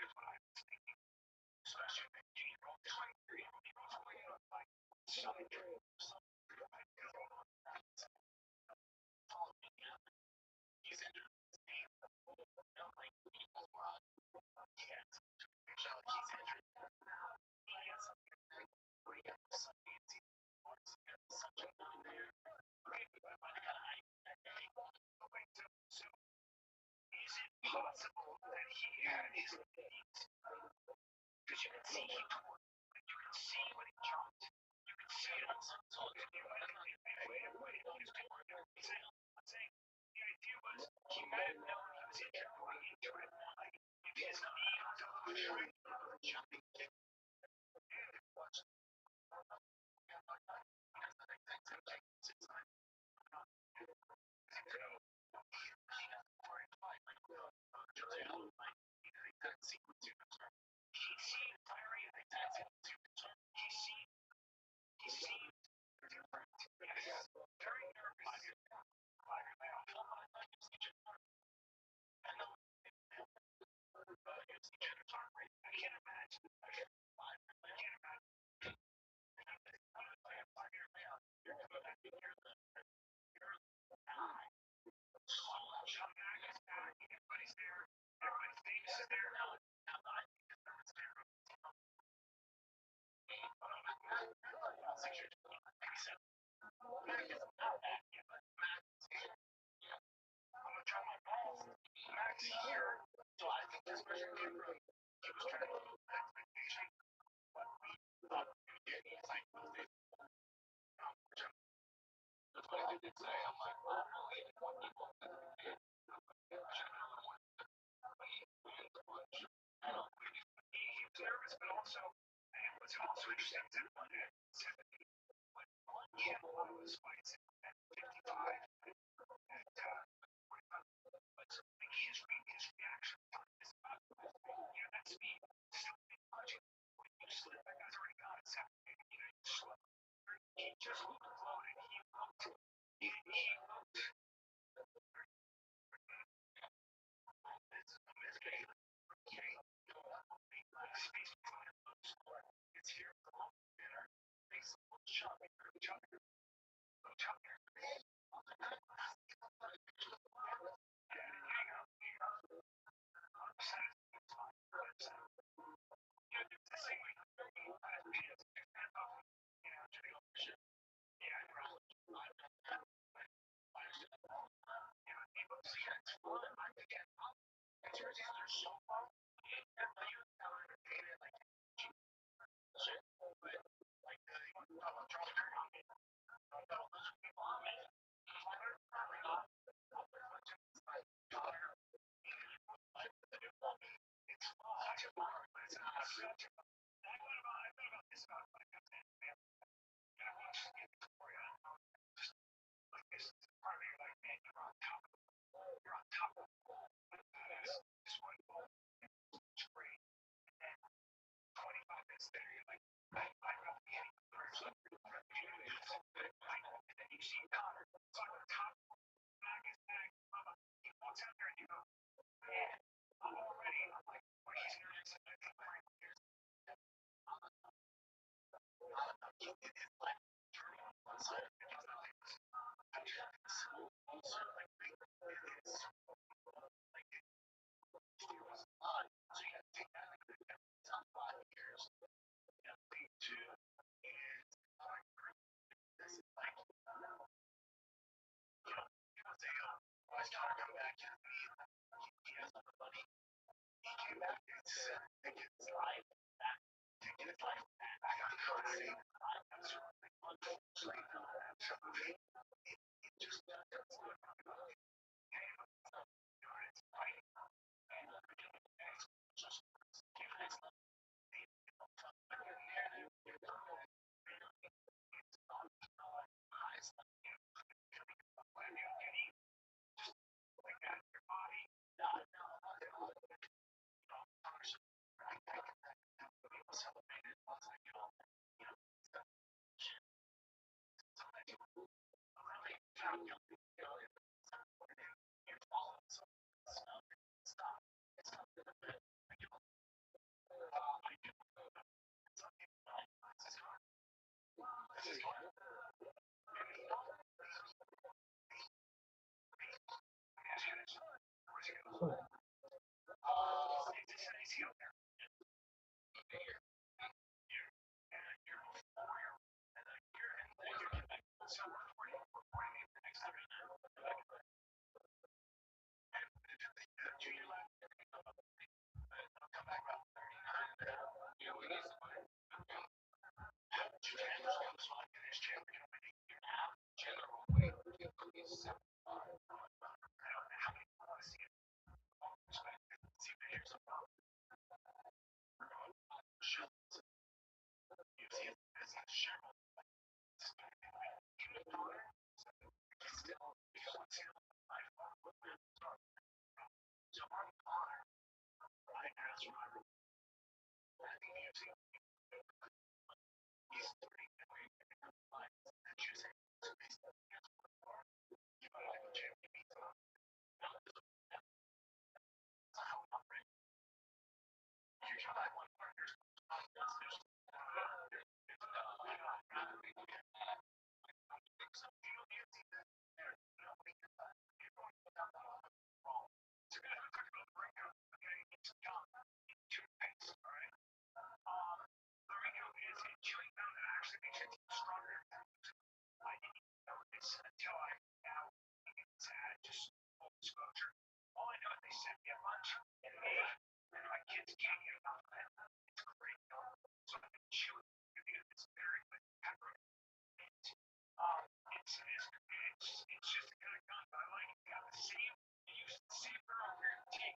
here's what I was thinking. Especially if you roll time period, you know, like selling trade, he's injured. Like people can't. So he's injured. He has we got some fancy something down there. Right, but I got to hide that day. So is it possible that he had his legs? Because you can see he tore. You can see when he jumped. You can see it on some television. You might have wait, he was torn. I'm saying the idea was he might have known he was injured going into it. Like if his knee was jumping kick. He seemed different. Yes. until I now it's just full disclosure. All I know is they sent me a bunch, and my kids can't get enough of it. It's great. So I've been chewing because it's very like pepper. It's just the kind of gun I like. It got the same, it uses the same girl for your teeth.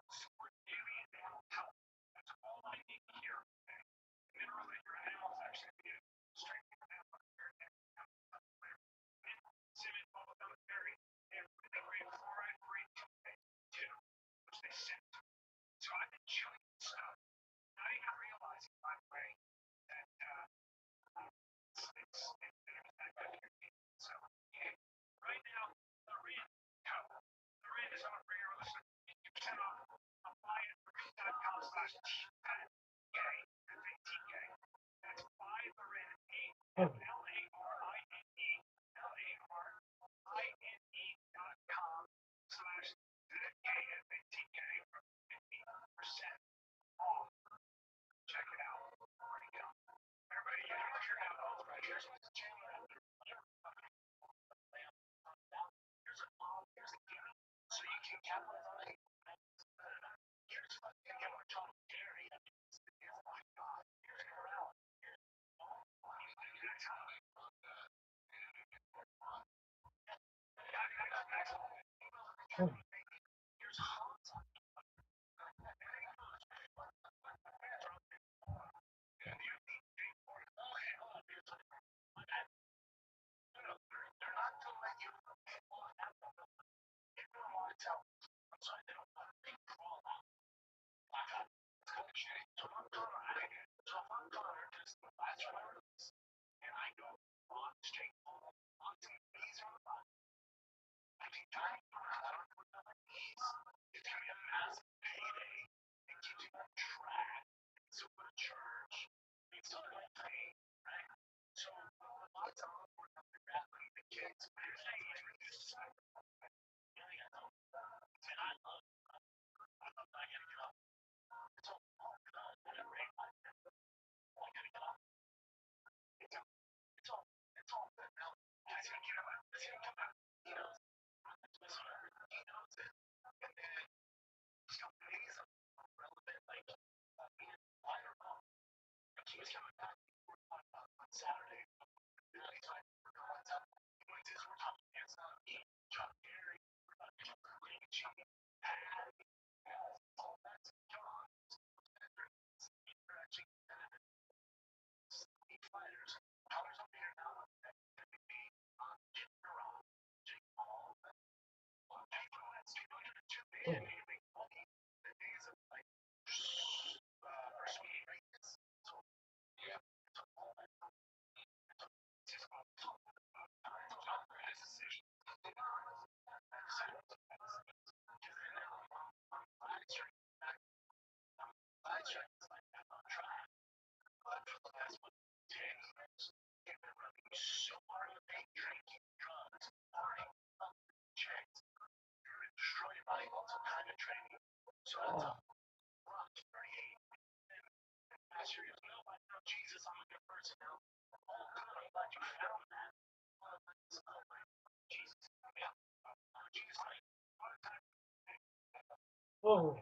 Support daily and animal health. That's all I need to hear. Okay? Mineral in your animals actually give strength in your animal. Cinnamon, bubblegum, berry, and really great fluoride free toothpaste too, which they sent. So I've been chewing stuff, not even realizing, by the way, that it's that good for your teeth. So yeah, right now, the Rin is on a regular listen. You can apply it for Reed.com/TK, FATK. That's 5Larin, LARINE.com/KFATK for 50% off. Check it out. There you go. Everybody, here's how it all right. Here's what's changing. Here's a gimme. So you can capitalize on it. Here's what you get more total dairy. Oh my God. Here's your out. Here's hot. They're not gonna let you. And I go on straight home on these are the I can kind of it's gonna be a massive payday. It keeps you on track. So go to church. You still don't pay, right? So a lot of times we're not the kids. But here's the thing, it's reduced. And I love not getting it up. It's all great. It's all good now. It's gonna get out. It's gonna come out. He knows. He knows it. And then some days I'm relevant, like why or wrong. He was coming back on Saturday. And he's like, we're going to we're talking John Gary, all that's John. They're actually fighters. Colors up here now. Jim Durant, Jake Paul. That's 202 days. The days of like persuading greatness. So yeah, it's all that. It's just about John Gran's decision. So hard to make drinking drugs, pouring checks, destroy your body, also kind of training. So that's a rock 38. And Pastor goes, no, I know Jesus, I'm a good person now. Oh, good, I'm glad you found that. Jesus, yeah. Jesus, like, what a time. Oh.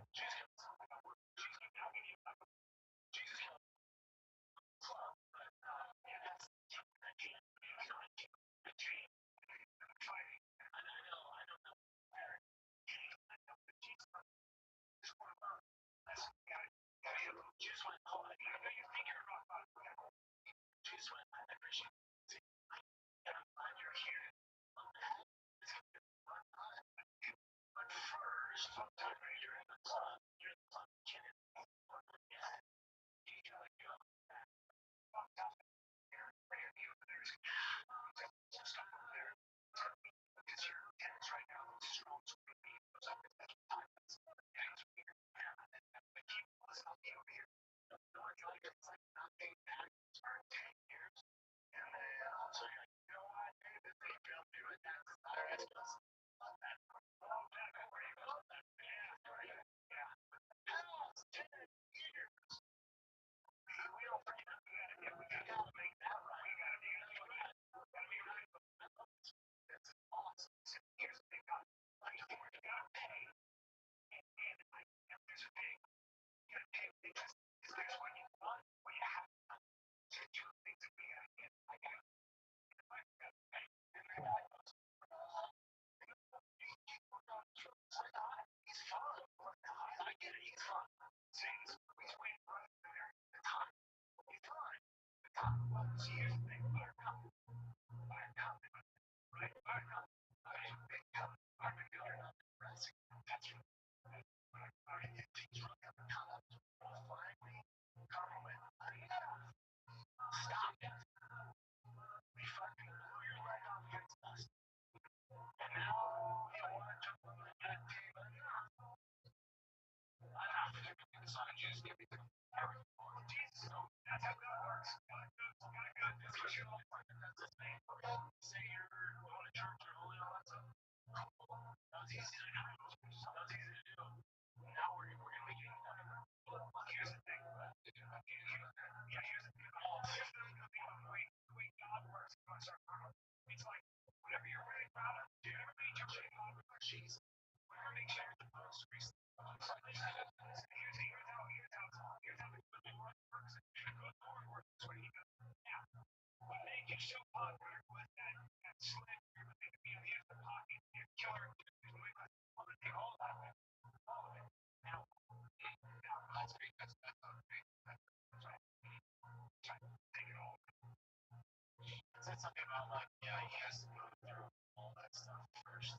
Said something about like, yeah, he has to go through all that stuff first.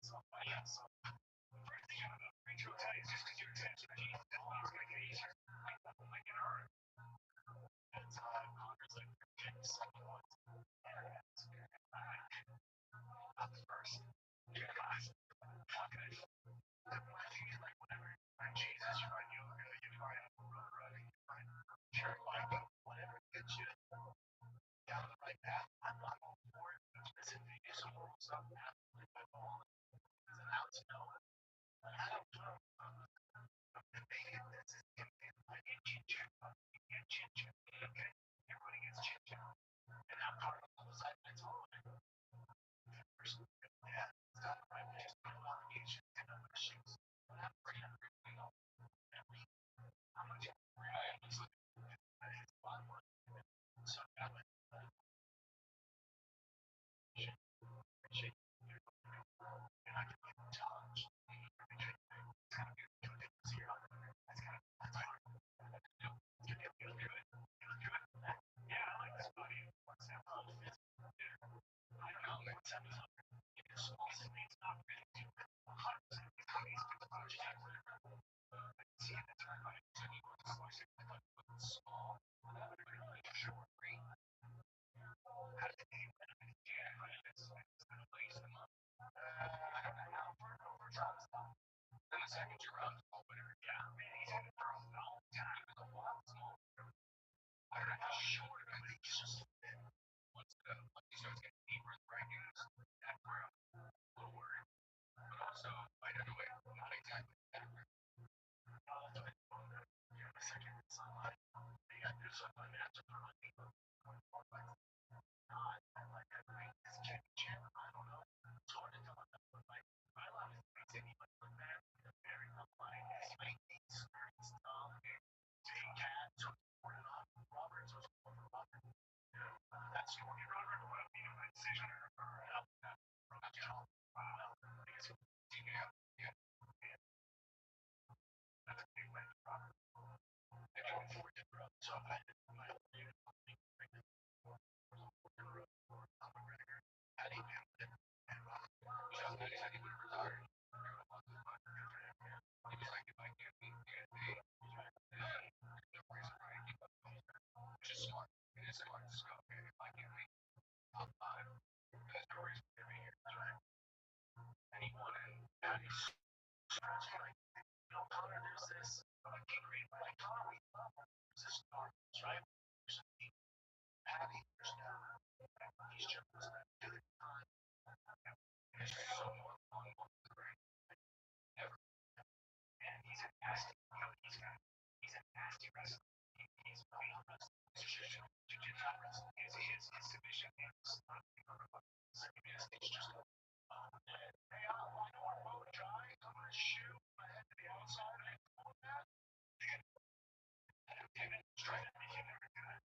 So yeah, so first thing about retro tell you just because you're attached to Jesus, that's not gonna get easier. Like in our that's Congress like getting the second one. Not the first. Yeah, guys. Okay. My thing is like whenever you find Jesus, you find yoga, you find running, you find pure biking, whatever gets you down the right path. I'm not all for it. Listen, if you do some moral stuff, absolutely by all is allowed to know. I don't know. And maybe this is I get chin check. You get chin check. Okay? Everybody gets chin check. And I'm part of the side that's all I know. Yeah, it's not the right way. Just put an obligation and I'm gonna shoot. I'm pretty hungry. How much I was looking at it's a lot of work. So I went shake and I can get the challenge. It's kind of good. So you're not that's kind of that's hard. You feel good. You feel good. Yeah, I like this body. What's that? I don't know. What's that? It's not really too 100% see it that's right. Small. Short green. How did they place them up? I don't know how far over drops them. Then the second you run, whatever. Yeah, man, he's had it for a long time. It's a lot small. I don't know how short it is. He's just once he starts getting deeper in the rankings, that's where I'm a little worried. But also, I don't know, not exactly that. The second it's on, they got to do something that's not like a great championship. I don't know. It's hard to tell. Like, I love it. Makes anyone look bad. Very unlike Spanky's, Big Cat, Roberts was for Robert. That story, Robert, would have been a decision or help that from that job. I guess yeah, yeah, that's a big win for Robert. They've been fortunate, bro. So I had my unit had he been and Robert, he said he would have retired. He was like, if I can't be get paid, no reason why I keep up. Which is smart. It is smart. Just go, okay, if I can't be top five, there's no reason to be here. Right? And he won it. And he's like, Connor, there's this. I can't read, but like, Connor, we love there's this star, right? There's a team. Patty, there's no. He's just every time. There's so much fun ever. And he's a nasty, he's a nasty wrestler. He's a real wrestler. Jiu-jitsu wrestler. His submission is not it's just hey, I don't want our bow dry. I'm gonna shoot my head to the outside and pull that. And try to make him every good.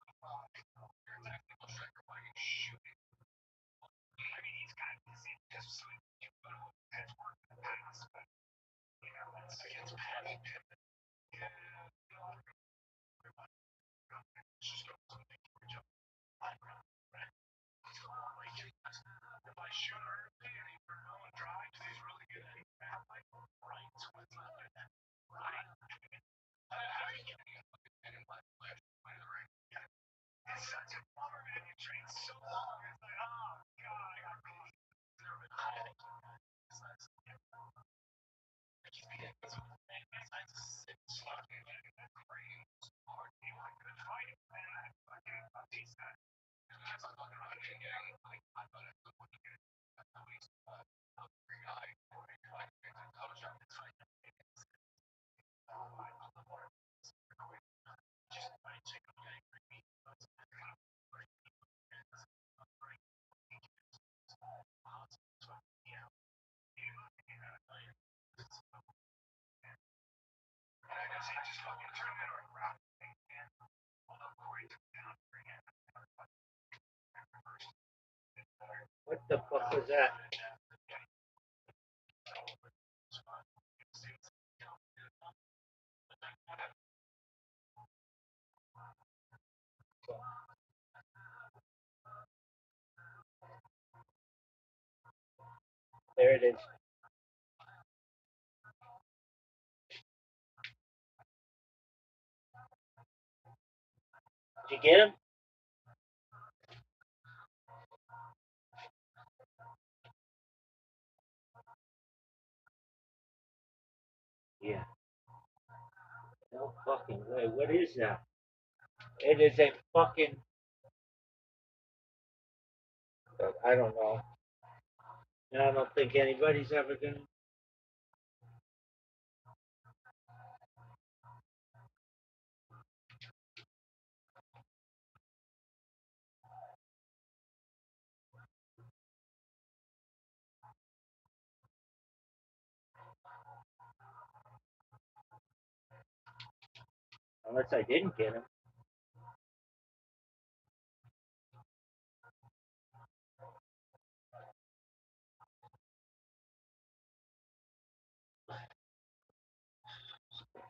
What the fuck was that? There it is. Did you get him? Yeah. No fucking way. What is that? It is a fucking. I don't know. And I don't think anybody's ever gonna. Unless I didn't get him.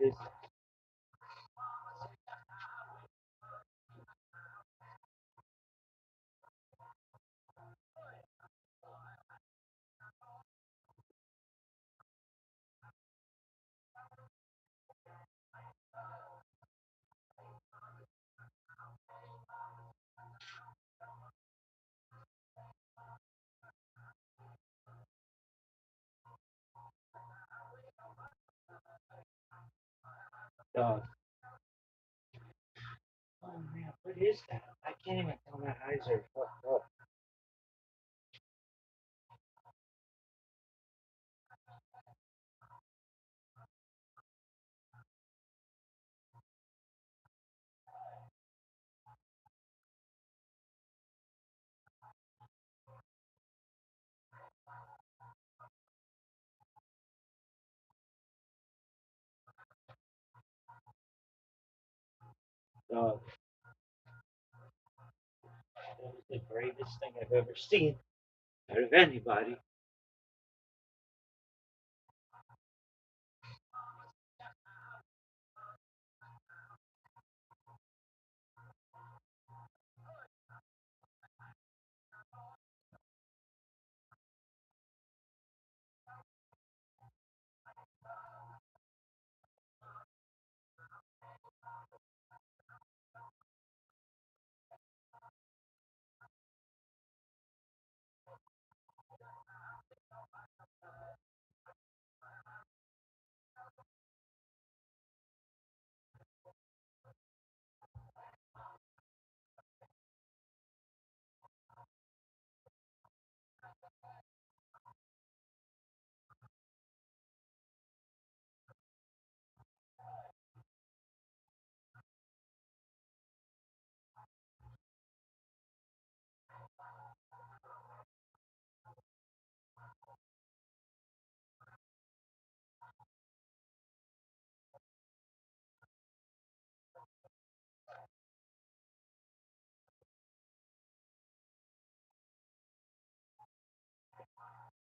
This, dog. Oh man, what is that? I can't even tell my eyes are fucked up. Dog. That was the greatest thing I've ever seen out of anybody.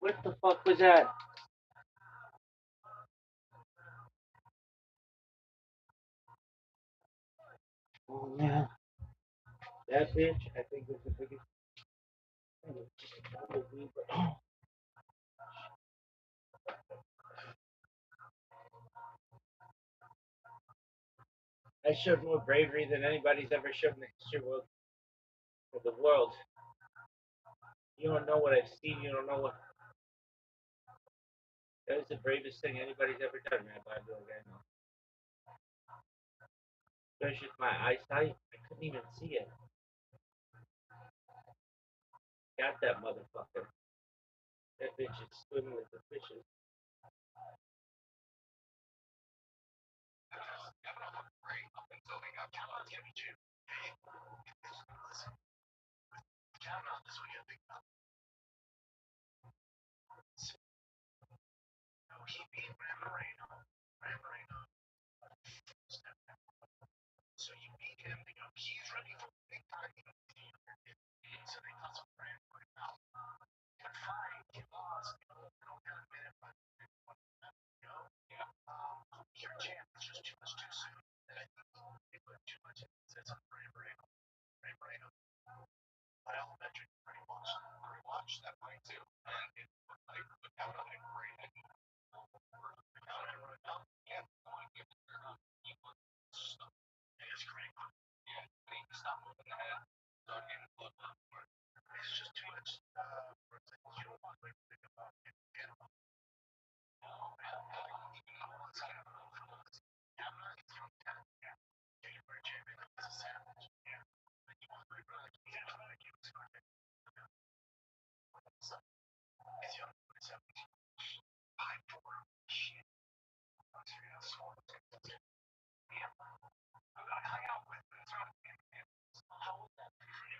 What the fuck was that? Oh yeah. That bitch, I think, was the biggest. I showed more bravery than anybody's ever shown in the history of the world. You don't know what I've seen. You don't know what. That was the bravest thing anybody's ever done, man. By the way, especially with my eyesight, I couldn't even see it. Got that motherfucker. That bitch is swimming with the fishes. Right up until they got Kavanaugh championship. Listen, Kavanaugh, this is what you have to think about. No, he beat Moreno. So you beat him, he's ready for big time. So they thought some brand new out. But fine, he lost. Kind of minute, but your champ is just too much too soon. And I think they put too much emphasis on Moreno. My elementary watched that fight too. And it looked like the Kavanaugh had great idea. Yeah, he was stuck. It's great. Yeah, they need to stop moving the head. Start getting blood. It's just too much. You don't want to think about it.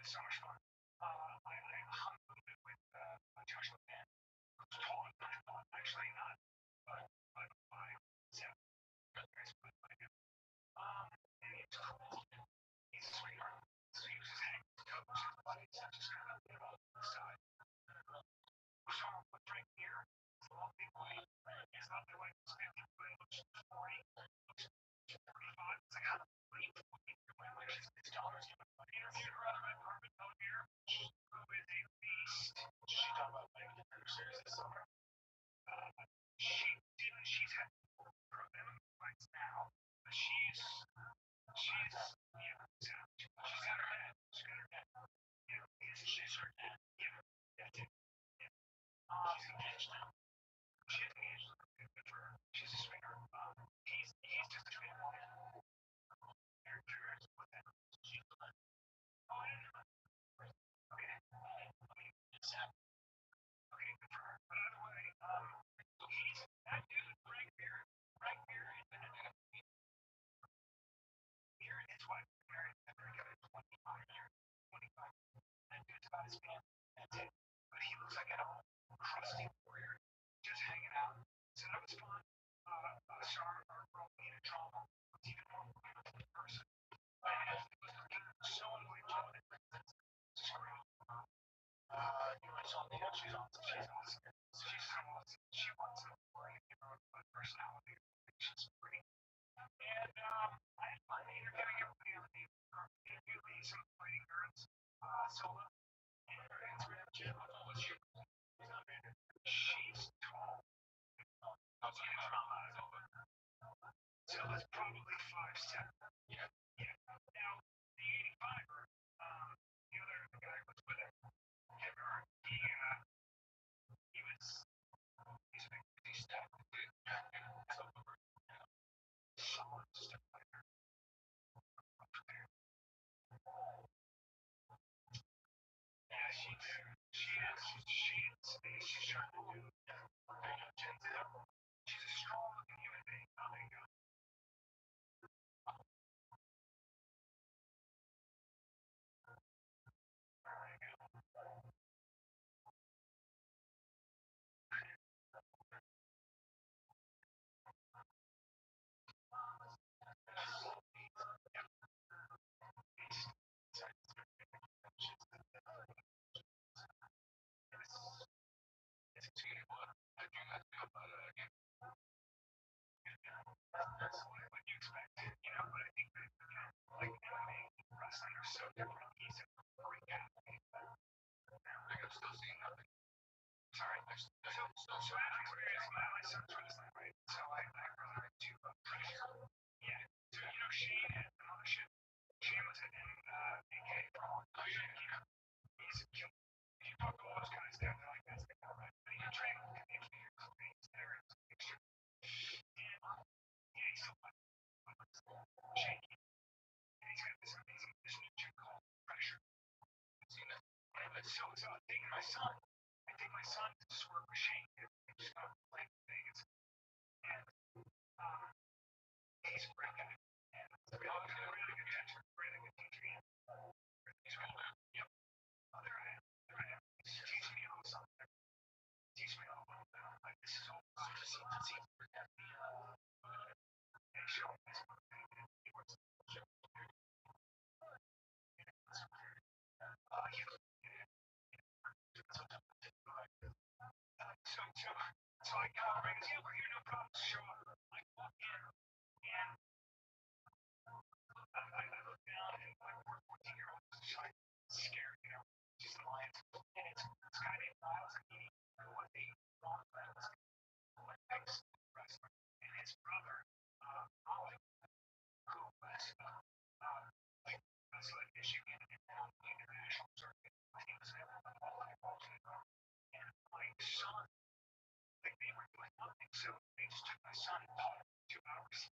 So much fun. I hung a little bit with Joshua Pan. Actually not, but I yeah, and it's cool. He's a sweetheart. So he was just hanging with coach, but he's just kind of side. We saw him with Frank here. It's a long big way. He's not the way it's 50, but it looks 40, looks 35. It's like, how the money $6. Interviewed her out of my apartment out here. Who is a beast. She talked about playing the series this summer. She's had programming fights now, but she's yeah, she's got her head. She's her head. Yeah. She's engaged now. She's engaged. Good for her. She's a swinger. He's just a twin. Very curious with that. She's the one. Oh, I don't know. Okay. It's okay, good for her. By the way, he's that dude, Frank Beer is the head of Beer and his wife married. They've been together 25 years. 25. That dude's about his family. That's it. But he looks like a crusty warrior, just hanging out. So that was fun. Sorry, our girl being in trauma was even more beautiful in person. And so annoying, John. It's great. You know, she's awesome. She's awesome. She's so awesome. She wants to bring a personality. She's great. And I had fun interviewing everybody on the interviewing some fighting girls. Solo. And it's really legit. She's tall. So it's probably 5'7". Yeah. Now the 85er, the other guy was with him. He was he's a big step. Solid step fighter. Yeah, she's trying to do she's a strong looking human being. Oh, there you go. so different. He's a great athlete. I'm still seeing nothing. Sorry, there's so my son's wrestling, right? So I brought her to pressure. Yeah. So Shane had the mothership. Shane was in AK for a long time. He's a killer. If you talk to all those guys down there, like that's the guy, right? But he can train with the engineers, things there, it's a mixture. And yeah, he's still shaky. And he's got this new gym called pressure. And so I'm taking my son. I take my son to just work with Shane. He's just playing in Vegas. And he's a great guy. And really good catcher, really good teacher. He's real good. Yep. Oh, there I am. He's teaching me all something. Teach me all about that. Like, this is all just see for that. And show him this. He works. So I got right here, we're here, no problem. Show up. I walk in, and I look down, and my 14-year-old is just like scared, just lying. And it's this guy named Miles, who was a Olympics wrestler, and his brother, Ollie, who was like wrestling in Michigan and on the international circuit. He was all involved in it. And my son, like they were doing nothing, so they just took my son and taught him 2 hours,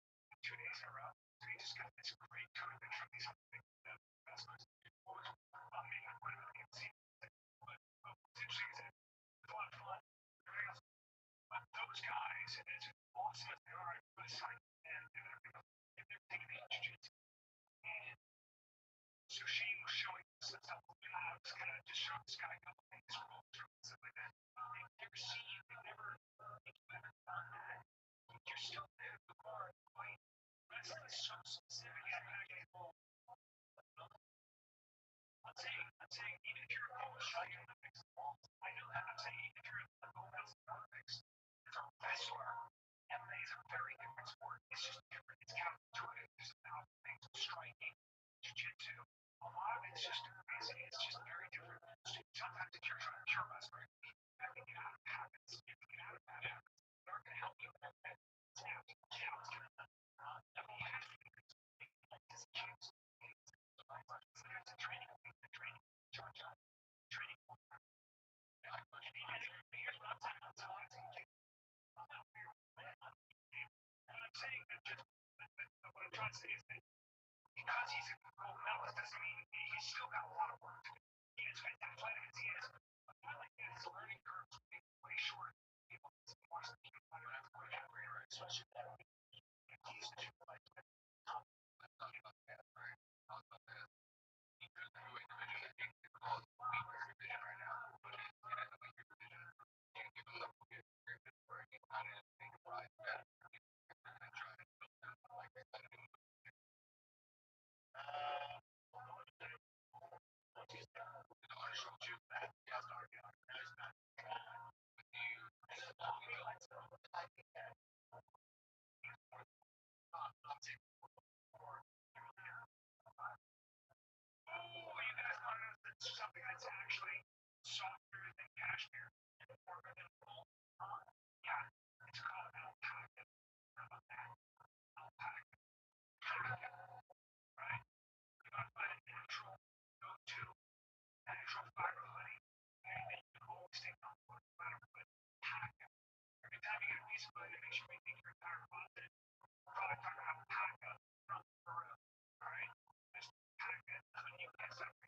2 days in a row. So he just got this great commitment from these wrestlers. Maybe one of them can see. But what's interesting is that it was a lot of fun. But those guys, as awesome as they are, I signed them and everything, and they're taking the jiu-jitsu. And so Shane was showing us stuff. I was kind of just showing this guy a couple things, and stuff like that. They've never seen, they've never done that. You're still there in the bar, like, wrestling is so specific. I'm saying, even if you're a coach, I know that. I'm saying, even if you're a Olympics, as a wrestler, MMA is a very different sport. It's just different. It's counterintuitive. There's a thousand things. Striking, jiu-jitsu, a lot of it's just crazy. It's just very different. Sometimes if you're trying to pure wrestler, you have to get out of habits. You have to get out of bad habits. They're going to help you with that. I mean, you have to be this chance. It's a training. Training. Here's what I'm saying. I'm saying that what I'm trying to say is that because he's a gold medalist doesn't mean he's still got a lot of work to do. He is as athletic as he is. But I like that his learning curve is way short. People watch the people especially that he's the something that's actually softer than cashmere and warmer than wool. Yeah, it's called alpaca. How about that? Alpaca. Right? You gotta find a natural go-to, natural fiber honey, and you can always take on no matter what. Alpaca. Every time you get a piece of honey that makes you rethink your entire closet, product on alpaca from Peru. Alright? Just alpaca, honey you can't separate.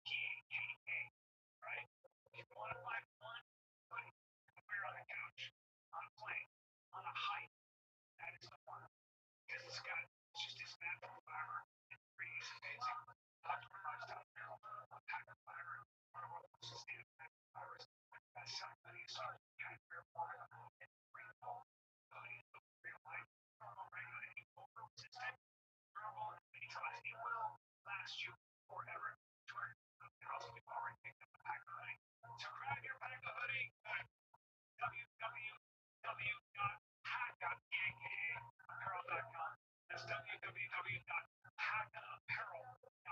P-A-K-A. Right? If you want to find one, buddy, wear on the couch, on a plane, on a hike, that is the one. Because it's just this natural fiber, and it breathes amazing. Dr. Rothschild barrel, a pack of fiber, one of our most sustainable fibers. That's something that you saw in the water, and breathe all the real life, normal, regulating, over-resistant, durable, and it will last you forever. And also, we've already picked up a pack of honey. So grab your pack of honey at www.pack.apparel.com. That's www.packapparel.com.